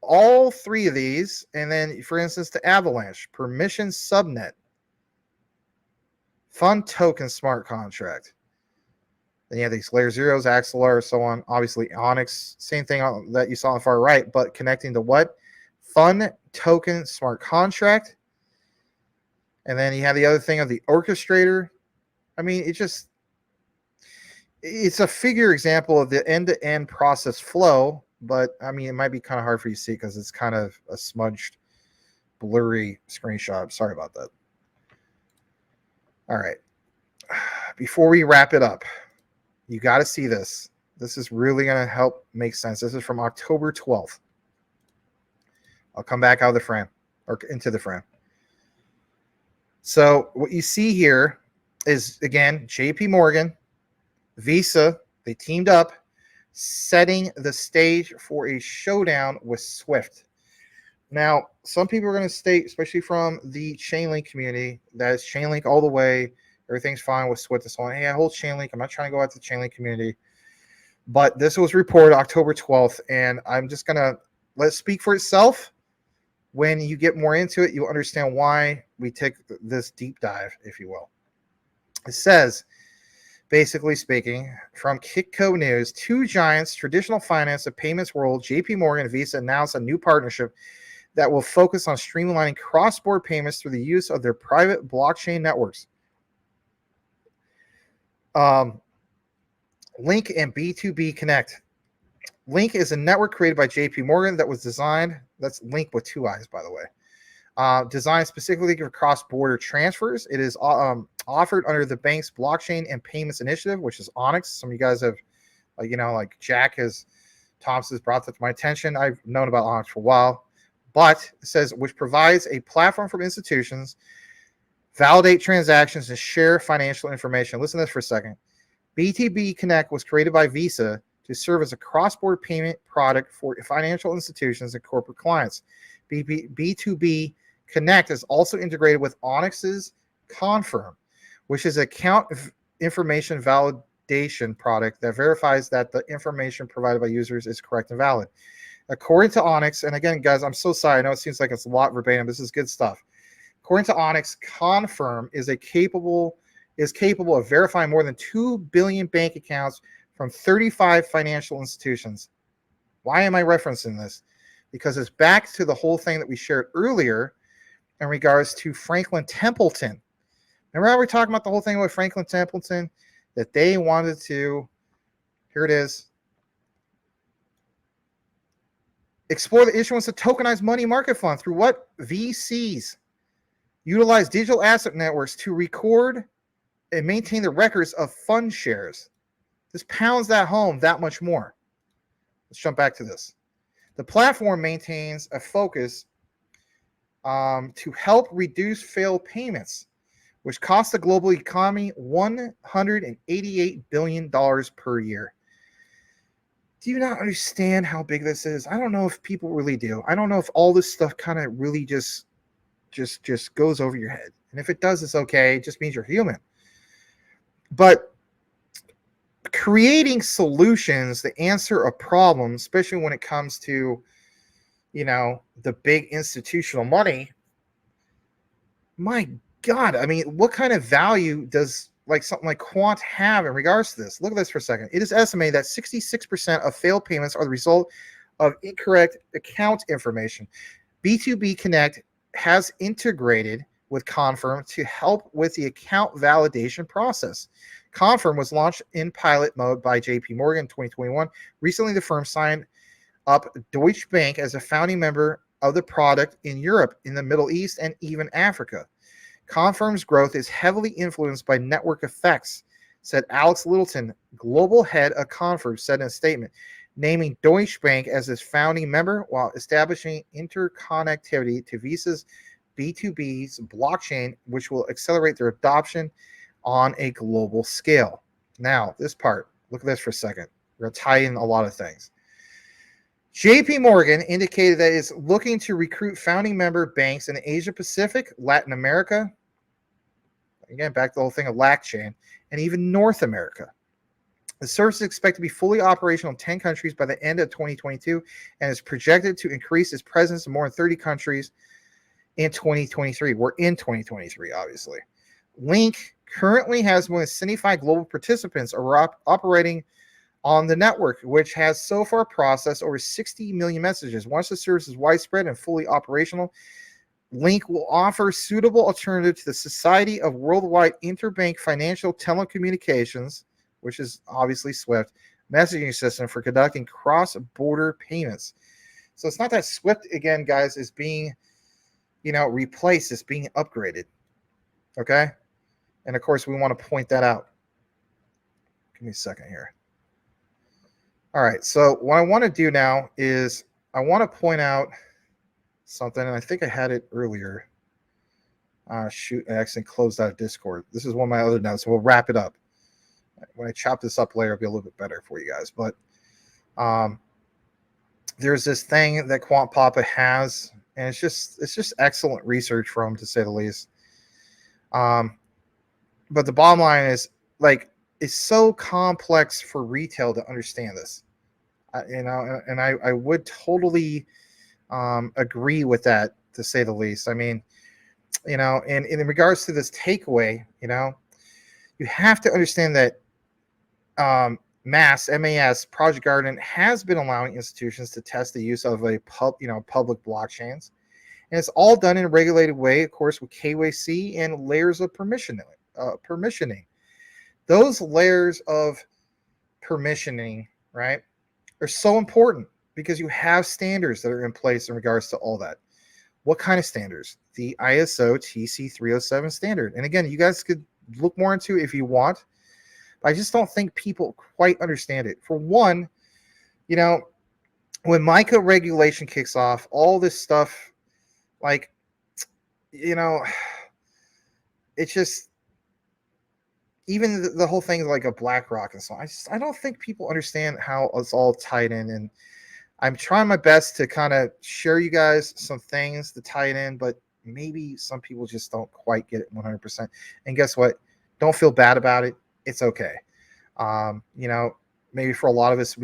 all three of these, and then, for instance, the Avalanche, permission subnet, fund token smart contract. Then you have these layer 0s, Axelar, so on. Obviously, Onyx, same thing that you saw on the far right, but connecting to what? Fund token smart contract. And then you have the other thing of the orchestrator. I mean, it's a figure example of the end-to-end process flow, but I mean, it might be kind of hard for you to see because it's kind of a smudged, blurry screenshot. Sorry about that. All right. Before we wrap it up, you got to see this. This is really going to help make sense. This is from October 12th. I'll come back out of the frame or into the frame. So what you see here is, again, JP Morgan, Visa, they teamed up, setting the stage for a showdown with SWIFT. Now, some people are going to state, especially from the Chainlink community, that it's Chainlink all the way. Everything's fine with SWIFT and so on. Hey, I hold Chainlink. I'm not trying to go out to the Chainlink community. But this was reported October 12th, and I'm just going to let it speak for itself. When you get more into it, you'll understand why we take this deep dive, if you will. It says, basically speaking, from Kitco News, two giants, traditional finance and payments world, JP Morgan and Visa, announced a new partnership that will focus on streamlining cross-border payments through the use of their private blockchain networks. Link and B2B Connect. Link is a network created by JP Morgan that was designed, that's Link with two eyes, by the way, designed specifically for cross-border transfers. It is offered under the bank's blockchain and payments initiative, which is Onyx. Some of you guys have, like Jack Thompson has brought that to my attention. I've known about Onyx for a while, but it says, which provides a platform for institutions, validate transactions, and share financial information. Listen to this for a second. B2B Connect was created by Visa to serve as a cross-border payment product for financial institutions and corporate clients. B2B Connect is also integrated with Onyx's Confirm, which is an account information validation product that verifies that the information provided by users is correct and valid. According to Onyx, and again, guys, I'm so sorry. I know it seems like it's a lot verbatim. This is good stuff. According to Onyx, Confirm is capable of verifying more than 2 billion bank accounts from 35 financial institutions. Why am I referencing this? Because it's back to the whole thing that we shared earlier in regards to Franklin Templeton. Remember how we were talking about the whole thing with Franklin Templeton? That they wanted to, here it is, explore the issuance of tokenized money market fund through what? VCs. Utilize digital asset networks to record and maintain the records of fund shares. This pounds that home that much more. Let's jump back to this. The platform maintains a focus to help reduce failed payments, which cost the global economy $188 billion per year. Do you not understand how big this is? I don't know if people really do. I don't know if all this stuff kind of really just goes over your head. And if it does, it's okay. It just means you're human. But creating solutions that answer a problem, especially when it comes to, the big institutional money, my God, I mean, what kind of value does something like Quant have in regards to this? Look at this for a second. It is estimated that 66% of failed payments are the result of incorrect account information. B2B Connect has integrated with Confirm to help with the account validation process. Confirm was launched in pilot mode by JP Morgan in 2021. Recently, the firm signed up Deutsche Bank as a founding member of the product in Europe, in the Middle East, and even Africa. Confirm's growth is heavily influenced by network effects, said Alex Littleton, global head of Confirm, said in a statement, naming Deutsche Bank as its founding member while establishing interconnectivity to Visa's B2B's blockchain, which will accelerate their adoption on a global scale. Now, this part, look at this for a second. We're going to tie in a lot of things. JP Morgan indicated that it's looking to recruit founding member banks in Asia Pacific, Latin America, again, back to the whole thing of LACchain, and even North America. The service is expected to be fully operational in 10 countries by the end of 2022 and is projected to increase its presence in more than 30 countries in 2023. We're in 2023, obviously. Link currently has more than 75 global participants operating on the network, which has so far processed over 60 million messages. Once the service is widespread and fully operational, Link will offer suitable alternative to the Society of Worldwide Interbank Financial Telecommunications, which is obviously SWIFT, messaging system for conducting cross-border payments. So it's not that SWIFT, again, guys, is being, replaced, it's being upgraded. Okay? And of course, we want to point that out. Give me a second here. All right. So what I want to do now is I want to point out something, and I think I had it earlier. Shoot, I accidentally closed out of Discord. This is one of my other notes, so we'll wrap it up. When I chop this up later, it'll be a little bit better for you guys. But there's this thing that Quant Papa has, and it's just excellent research from him, to say the least. But the bottom line is, like, it's so complex for retail to understand this. And I would totally agree with that, to say the least. I mean, and in regards to this takeaway, you have to understand that MAS Project Guardian has been allowing institutions to test the use of a public blockchains, and it's all done in a regulated way, of course, with KYC and layers of permissioning. Those layers of permissioning, right, are so important because you have standards that are in place in regards to all that. What kind of standards? The ISO TC307 standard. And again, you guys could look more into it if you want. But I just don't think people quite understand it. For one, when MiCA regulation kicks off, all this stuff, like, it's just, even the whole thing like a BlackRock and so on. I don't think people understand how it's all tied in. And I'm trying my best to kind of share you guys some things to tie it in, but maybe some people just don't quite get it 100%. And guess what? Don't feel bad about it. It's okay. Maybe for a lot of us,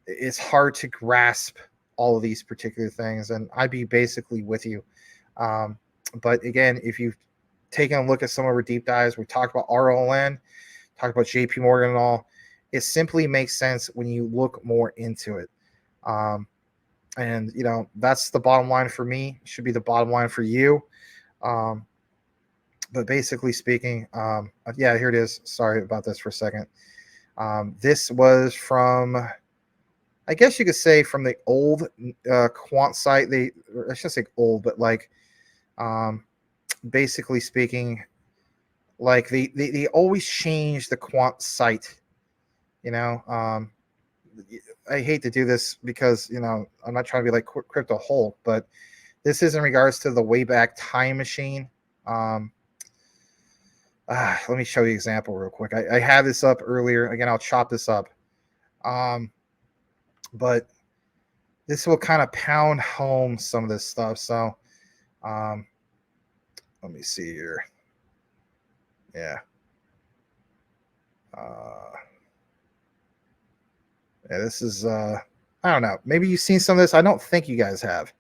it's hard to grasp all of these particular things, and I'd be basically with you. But again, if you've taken a look at some of our deep dives, we talked about RLN, talked about JP Morgan and all, it simply makes sense when you look more into it. And that's the bottom line for me. It should be the bottom line for you. But basically speaking, yeah, here it is. Sorry about this for a second. This was from, I guess you could say, from the old Quant site. I shouldn't say old, but like, basically speaking, like they always change the Quant site. I hate to do this because I'm not trying to be like Crypto Hulk, but this is in regards to the Wayback Time Machine. Let me show you an example real quick. I had this up earlier. Again, I'll chop this up. But this will kind of pound home some of this stuff. So let me see here. Yeah. Yeah, this is, I don't know. Maybe you've seen some of this. I don't think you guys have.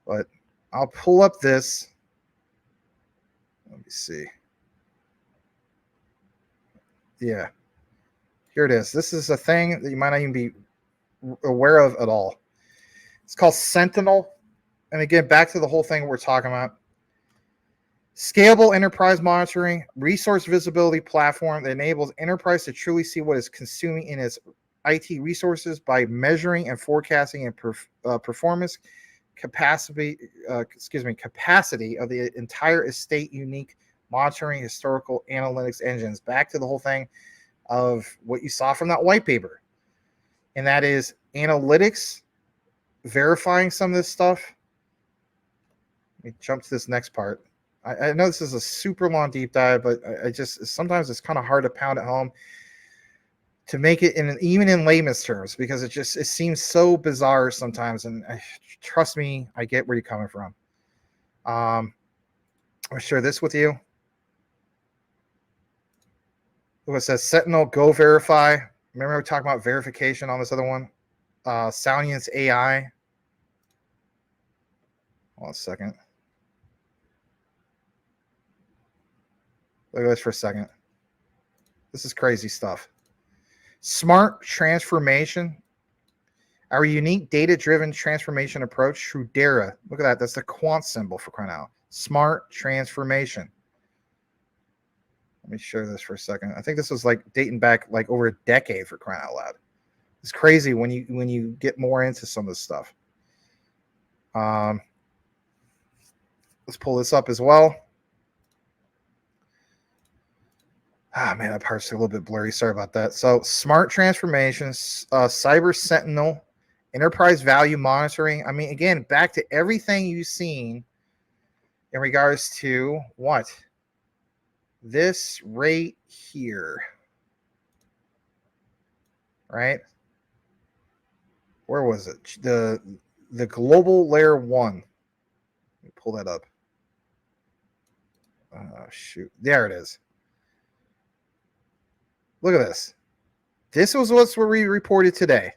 But I'll pull up this. Let me see. Yeah. Here it is. This is a thing that you might not even be aware of at all. It's called Sentinel. And again, back to the whole thing we're talking about. Scalable enterprise monitoring, resource visibility platform that enables enterprise to truly see what is consuming in its IT resources by measuring and forecasting and performance capacity of the entire estate, unique monitoring historical analytics engines. Back to the whole thing of what you saw from that white paper, and that is analytics, verifying some of this stuff. Let me jump to this next part. I know this is a super long deep dive, but I just sometimes it's kind of hard to pound it home to make it even in layman's terms, because it seems so bizarre sometimes. And trust me, I get where you're coming from. I'll share this with you. It says Sentinel Go Verify. Remember we were talking about verification on this other one? Salience AI. Hold on a second. Look at this for a second. This is crazy stuff. Smart transformation. Our unique data-driven transformation approach through DARA. Look at that. That's the Quant symbol, for crying out. Smart transformation. Let me share this for a second. I think this was like dating back like over a decade, for crying out loud. It's crazy when you get more into some of this stuff. Let's pull this up as well. Ah, man, that part's a little bit blurry. Sorry about that. So, smart transformations, cyber sentinel, enterprise value monitoring. I mean, again, back to everything you've seen in regards to what? This right here. Right? Where was it? The global layer 1. Let me pull that up. Shoot. There it is. Look at this. This was what we reported today.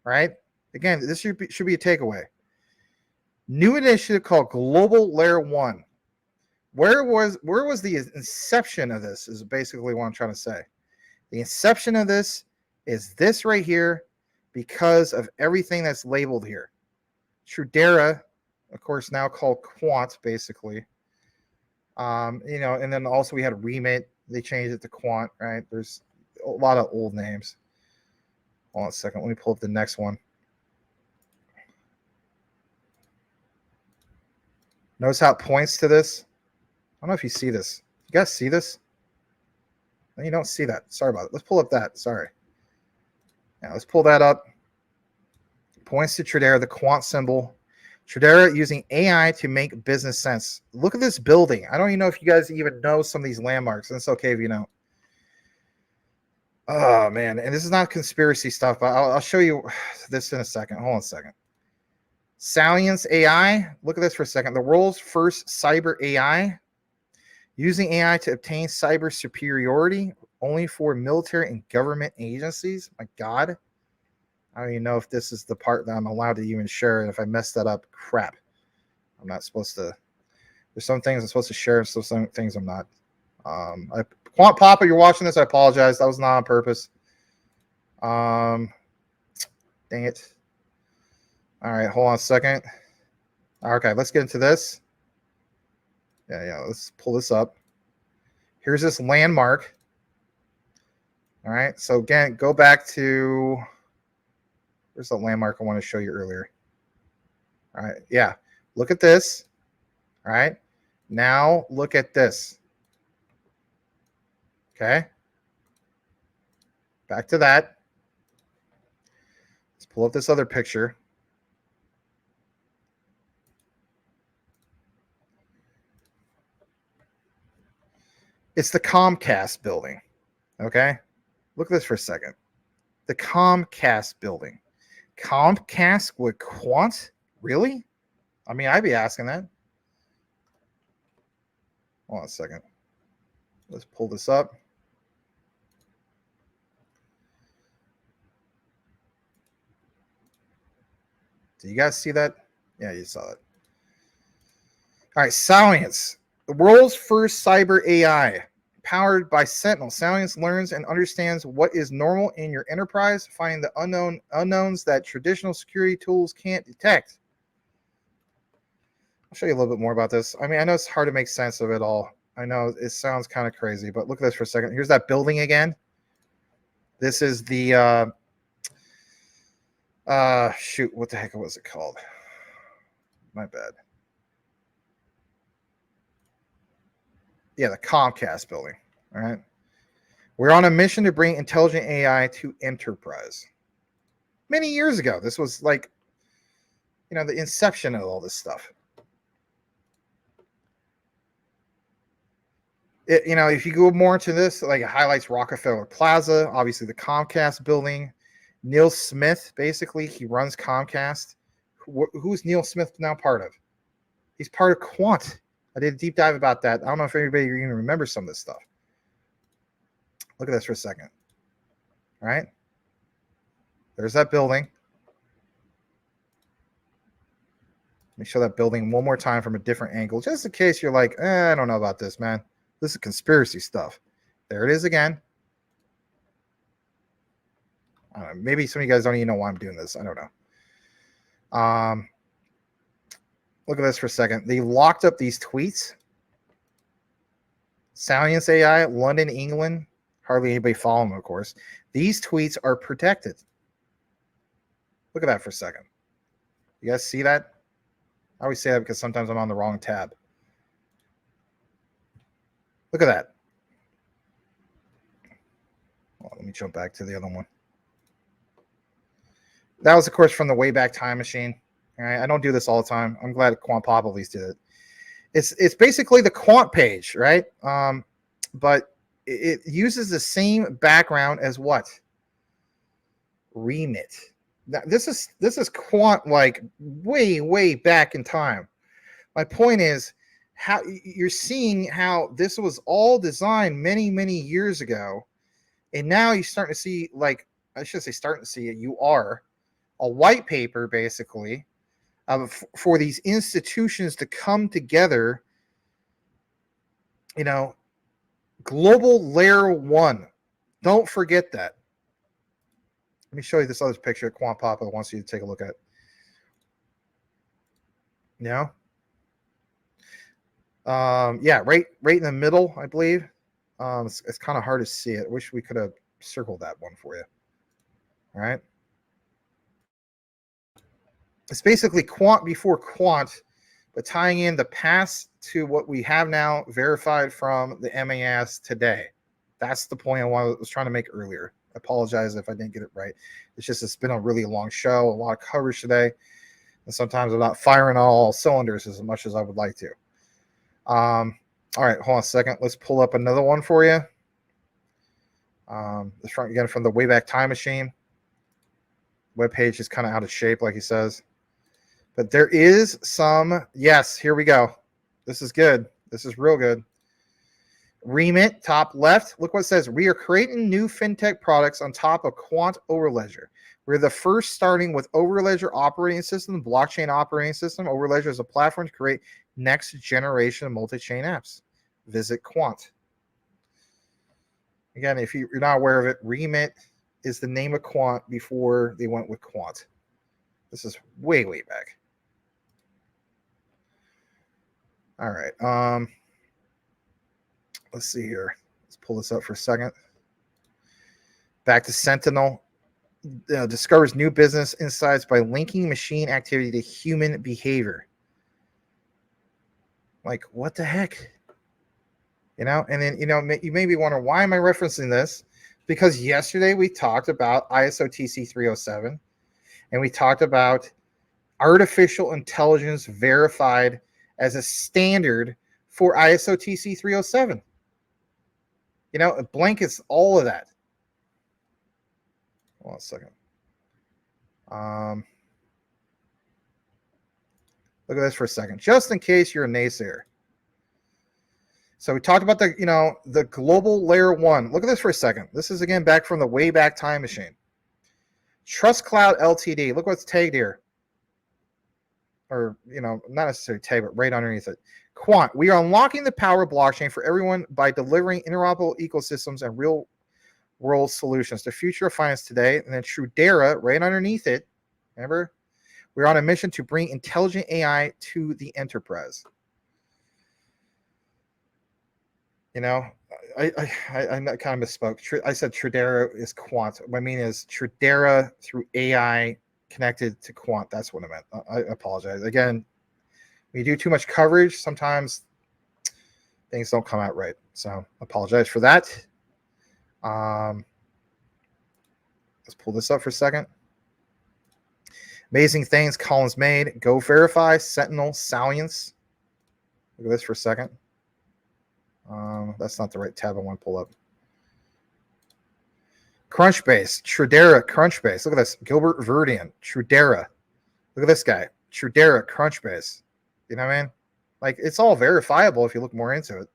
Right? Again, this should be a takeaway. New initiative called Global Layer 1. Where was the inception of this is basically what I'm trying to say. The inception of this is this right here because of everything that's labeled here. Trudera, of course, now called Quant, basically. And then also we had Remit. They changed it to Quant, right? There's a lot of old names. Hold on a second. Let me pull up the next one. Notice how it points to this. I don't know if you see this. You guys see this? No, you don't see that. Sorry about it. Let's pull up that. Sorry. Yeah, let's pull that up. Points to Tradera, the Quant symbol. Tradera using AI to make business sense. Look at this building. I don't even know if you guys even know some of these landmarks. And it's okay if you don't. Oh, man. And this is not conspiracy stuff, but I'll show you this in a second. Hold on a second. Salience AI. Look at this for a second. The world's first cyber AI. Using AI to obtain cyber superiority only for military and government agencies. My God. I don't even know if this is the part that I'm allowed to even share. And if I mess that up, crap. I'm not supposed to. There's some things I'm supposed to share, so some things I'm not. Quant Papa, you're watching this. I apologize. That was not on purpose. Dang it. All right, hold on a second. Okay, let's get into this. Yeah, let's pull this up. Here's this landmark. All right, so again, go back to, where's the landmark I want to show you earlier? All right, yeah, look at this. All right, now look at this. Okay, back to that. Let's pull up this other picture. It's the Comcast building. Okay, look at this for a second. The Comcast building. Comcast with Quant? Really? I mean, I'd be asking that. Hold on a second. Let's pull this up. Do you guys see that? Yeah, you saw it. All right, Salience. The world's first cyber AI. Powered by Sentinel, Salience learns and understands what is normal in your enterprise, finding the unknowns that traditional security tools can't detect. I'll show you a little bit more about this. I mean, I know it's hard to make sense of it all. I know it sounds kind of crazy, but look at this for a second. Here's that building again. This is the shoot, what the heck was it called? My bad. Yeah, the Comcast building. All right. We're on a mission to bring intelligent AI to enterprise. Many years ago, this was like, the inception of all this stuff. If you go more into this, like it highlights Rockefeller Plaza, obviously the Comcast building. Neil Smith, basically, he runs Comcast. Who's Neil Smith now part of? He's part of Quant. I did a deep dive about that. I don't know if anybody even remembers some of this stuff. Look at this for a second. All right. There's that building. Let me show that building one more time from a different angle, just in case you're like, I don't know about this, man. This is conspiracy stuff. There it is again. I don't know, maybe some of you guys don't even know why I'm doing this. I don't know. Look at this for a second. They locked up these tweets. Salience AI, London, England. Hardly anybody following them, of course. These tweets are protected. Look at that for a second. You guys see that? I always say that because sometimes I'm on the wrong tab. Look at that. Let me jump back to the other one. That was, of course, from the Wayback Time Machine. All right, I don't do this all the time. I'm glad Quant Pop at least did it. It's basically the Quant page, right? But it uses the same background as what? Remit. Now, this is Quant like way back in time. My point is how you're seeing how this was all designed many years ago, and now you're starting to see, like, I should say starting to see it. You are a white paper basically for these institutions to come together. You know, global layer one. Don't forget that. Let me show you this other picture Quant Papa wants you to take a look at. Yeah. Yeah, right in the middle, I believe. It's kind of hard to see it. I wish we could have circled that one for you. All right. It's basically Quant before Quant, but tying in the past to what we have now verified from the MAS today. That's the point I was trying to make earlier. I apologize if I didn't get it right. It's been a really long show, a lot of coverage today, and sometimes I'm not firing all cylinders as much as I would like to. All right, hold on a second. Let's pull up another one for you. This front again from the Wayback Time Machine. Webpage is kind of out of shape, like he says. But there is some, yes, here we go. This is good. This is real good. Remit, top left. Look what it says. We are creating new fintech products on top of Quant Overledger. We're the first starting with Overledger operating system, blockchain operating system. Overledger is a platform to create next generation multi-chain apps. Visit Quant. Again, if you're not aware of it, Remit is the name of Quant before they went with Quant. This is way back. All right. Let's see here. Let's pull this up for a second. Back to Sentinel. Discovers new business insights by linking machine activity to human behavior. Like, what the heck? You know, and then, you may be wondering, why am I referencing this? Because yesterday we talked about ISO TC 307, and we talked about artificial intelligence verified as a standard for ISO TC 307. It blankets all of that. Hold on a second. Look at this for a second, just in case you're a naysayer. So we talked about the global layer one. Look at this for a second. This is again back from the Wayback Time Machine. Trust Cloud Ltd. Look what's tagged here. Or, not necessarily tag, but right underneath it. Quant. We are unlocking the power of blockchain for everyone by delivering interoperable ecosystems and real world solutions. The future of finance today. And then Trudera right underneath it. Remember? We're on a mission to bring intelligent AI to the enterprise. I kind of misspoke. I said Trudera is Quant. What I mean is Trudera through AI connected to Quant. That's what I meant. I apologize. Again, when you do too much coverage, sometimes things don't come out right. So apologize for that. Let's pull this up for a second. Amazing things Collins made. Go verify. Sentinel. Salience. Look at this for a second. That's not the right tab I want to pull up. Crunchbase, Trudera, Crunchbase. Look at this. Gilbert Verdian, Trudera. Look at this guy. Trudera, Crunchbase. You know what I mean? Like, it's all verifiable if you look more into it.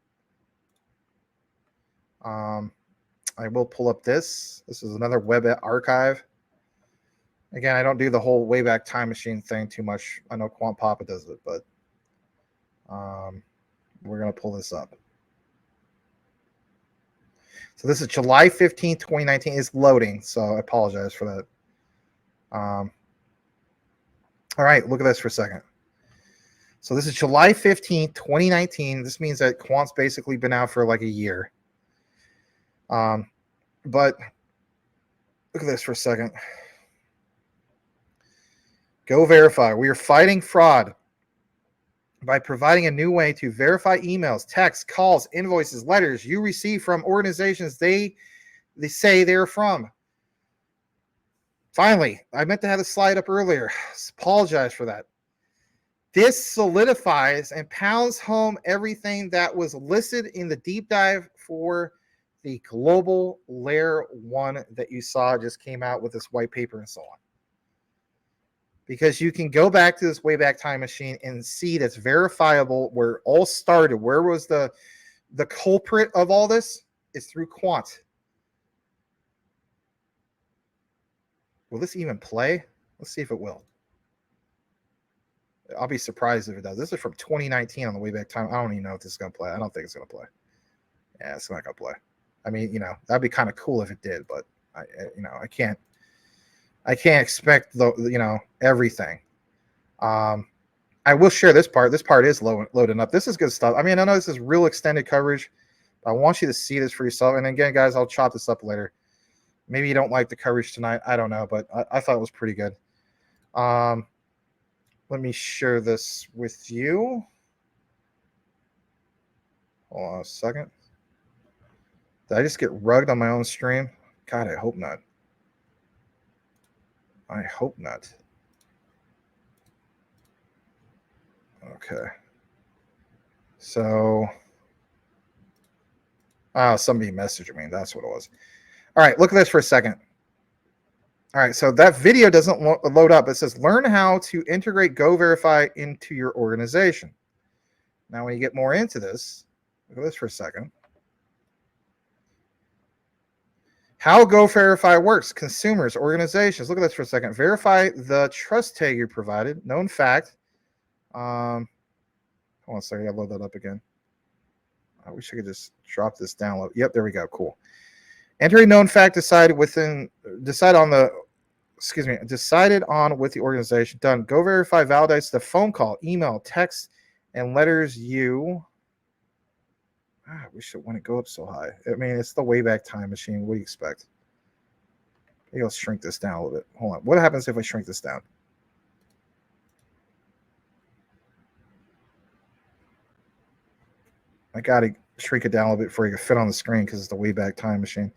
I will pull up this. This is another web archive. Again, I don't do the whole Wayback Time Machine thing too much. I know Quant Papa does it, but we're going to pull this up. So this is July 15th, 2019. It's loading, so I apologize for that. All right, look at this for a second. So this is July 15th, 2019. This means that Quant's basically been out for like a year. But look at this for a second. Go verify. We are fighting fraud by providing a new way to verify emails, texts, calls, invoices, letters you receive from organizations they they say they're from. Finally, I meant to have the slide up earlier. Apologize for that. This solidifies and pounds home everything that was listed in the deep dive for the global layer 1 that you saw just came out with this white paper and so on. Because you can go back to this Wayback Time Machine and see that's verifiable where it all started. Where was the culprit of all this? It's through Quant. Will this even play? Let's see if it will. I'll be surprised if it does. This is from 2019 on the Wayback Time. I don't even know if this is going to play. I don't think it's going to play. Yeah, it's not going to play. I mean, that'd be kind of cool if it did, but I can't expect everything. I will share this part. This part is loading up. This is good stuff. I mean, I know this is real extended coverage, but I want you to see this for yourself. And again, guys, I'll chop this up later. Maybe you don't like the coverage tonight. I don't know, but I thought it was pretty good. Let me share this with you. Hold on a second. Did I just get rugged on my own stream? God, I hope not. I hope not. Okay. So, somebody messaged me. That's what it was. All right, look at this for a second. All right, so that video doesn't load up. It says, learn how to integrate GoVerify into your organization. Now, when you get more into this, look at this for a second. How GoVerify works. Consumers, organizations. Look at this for a second. Verify the trust tag you provided. Known fact. Hold on a second. I gotta load that up again. I wish I could just drop this down. Yep, there we go. Cool. Enter a known fact decided on with the organization. Done. GoVerify validates the phone call, email, text, and letters you. I wish it wouldn't go up so high. I mean, it's the Wayback Time Machine. What do you expect? Maybe I'll shrink this down a little bit. Hold on. What happens if I shrink this down? I got to shrink it down a little bit before you can fit on the screen because it's the Wayback Time Machine.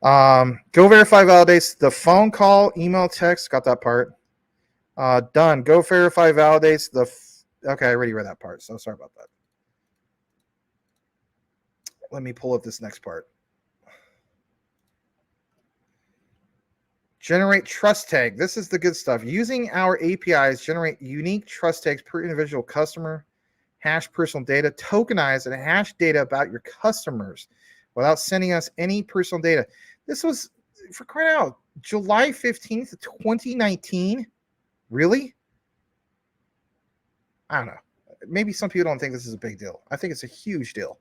GoVerify validates the phone call, email, text. Got that part. Done. GoVerify validates the... Okay, I already read that part, so sorry about that. Let me pull up this next part. Generate trust tag. This is the good stuff. Using our APIs, generate unique trust tags per individual customer, hash personal data, tokenize and hash data about your customers without sending us any personal data. This was, for crying out, July 15th, 2019. Really? I don't know. Maybe some people don't think this is a big deal. I think it's a huge deal.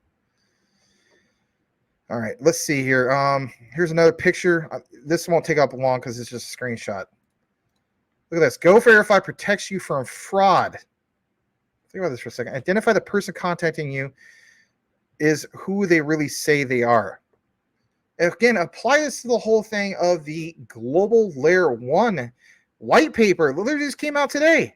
All right, let's see here. Here's another picture. This won't take up long because it's just a screenshot. Look at this. GoVerify protects you from fraud. Think about this for a second. Identify the person contacting you is who they really say they are. Again, apply this to the whole thing of the global layer 1 white paper. Literally just came out today.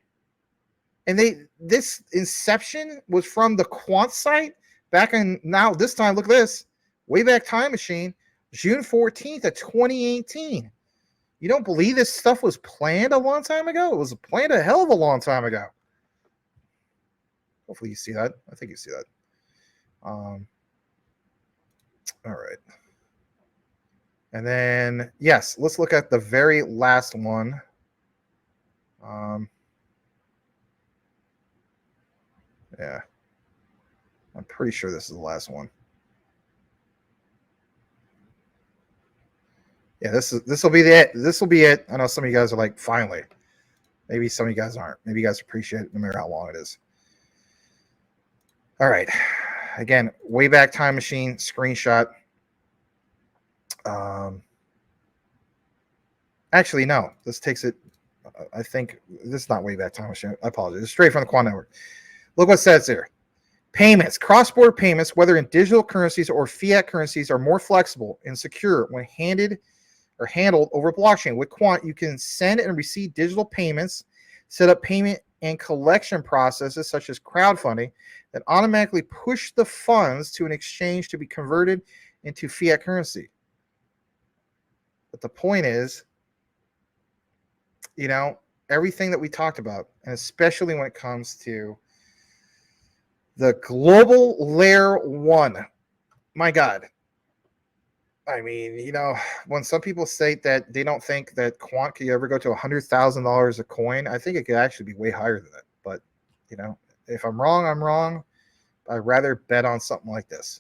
And this inception was from the Quant site back in, now this time, look at this. Wayback Time Machine, June 14th of 2018. You don't believe this stuff was planned a long time ago? It was planned a hell of a long time ago. Hopefully you see that. I think you see that. All right. And then, yes, let's look at the very last one. Yeah. I'm pretty sure this is the last one. Yeah, this will be it. This will be it. I know some of you guys are like, finally. Maybe some of you guys aren't. Maybe you guys appreciate it no matter how long it is. All right. Again, Wayback Time Machine screenshot. Actually, no. This takes it. I think this is not Wayback Time Machine. I apologize. It's straight from the Quant Network. Look what it says here. Payments, cross-border payments, whether in digital currencies or fiat currencies, are more flexible and secure when handled over blockchain. With Quant, you can send and receive digital payments, set up payment and collection processes such as crowdfunding that automatically push the funds to an exchange to be converted into fiat currency. But the point is, you know, everything that we talked about, and especially when it comes to the global layer one, my God. I mean, you know, when some people state that they don't think that Quant could ever go to $100,000 a coin, I think it could actually be way higher than that. But, you know, if I'm wrong, I'm wrong. I'd rather bet on something like this.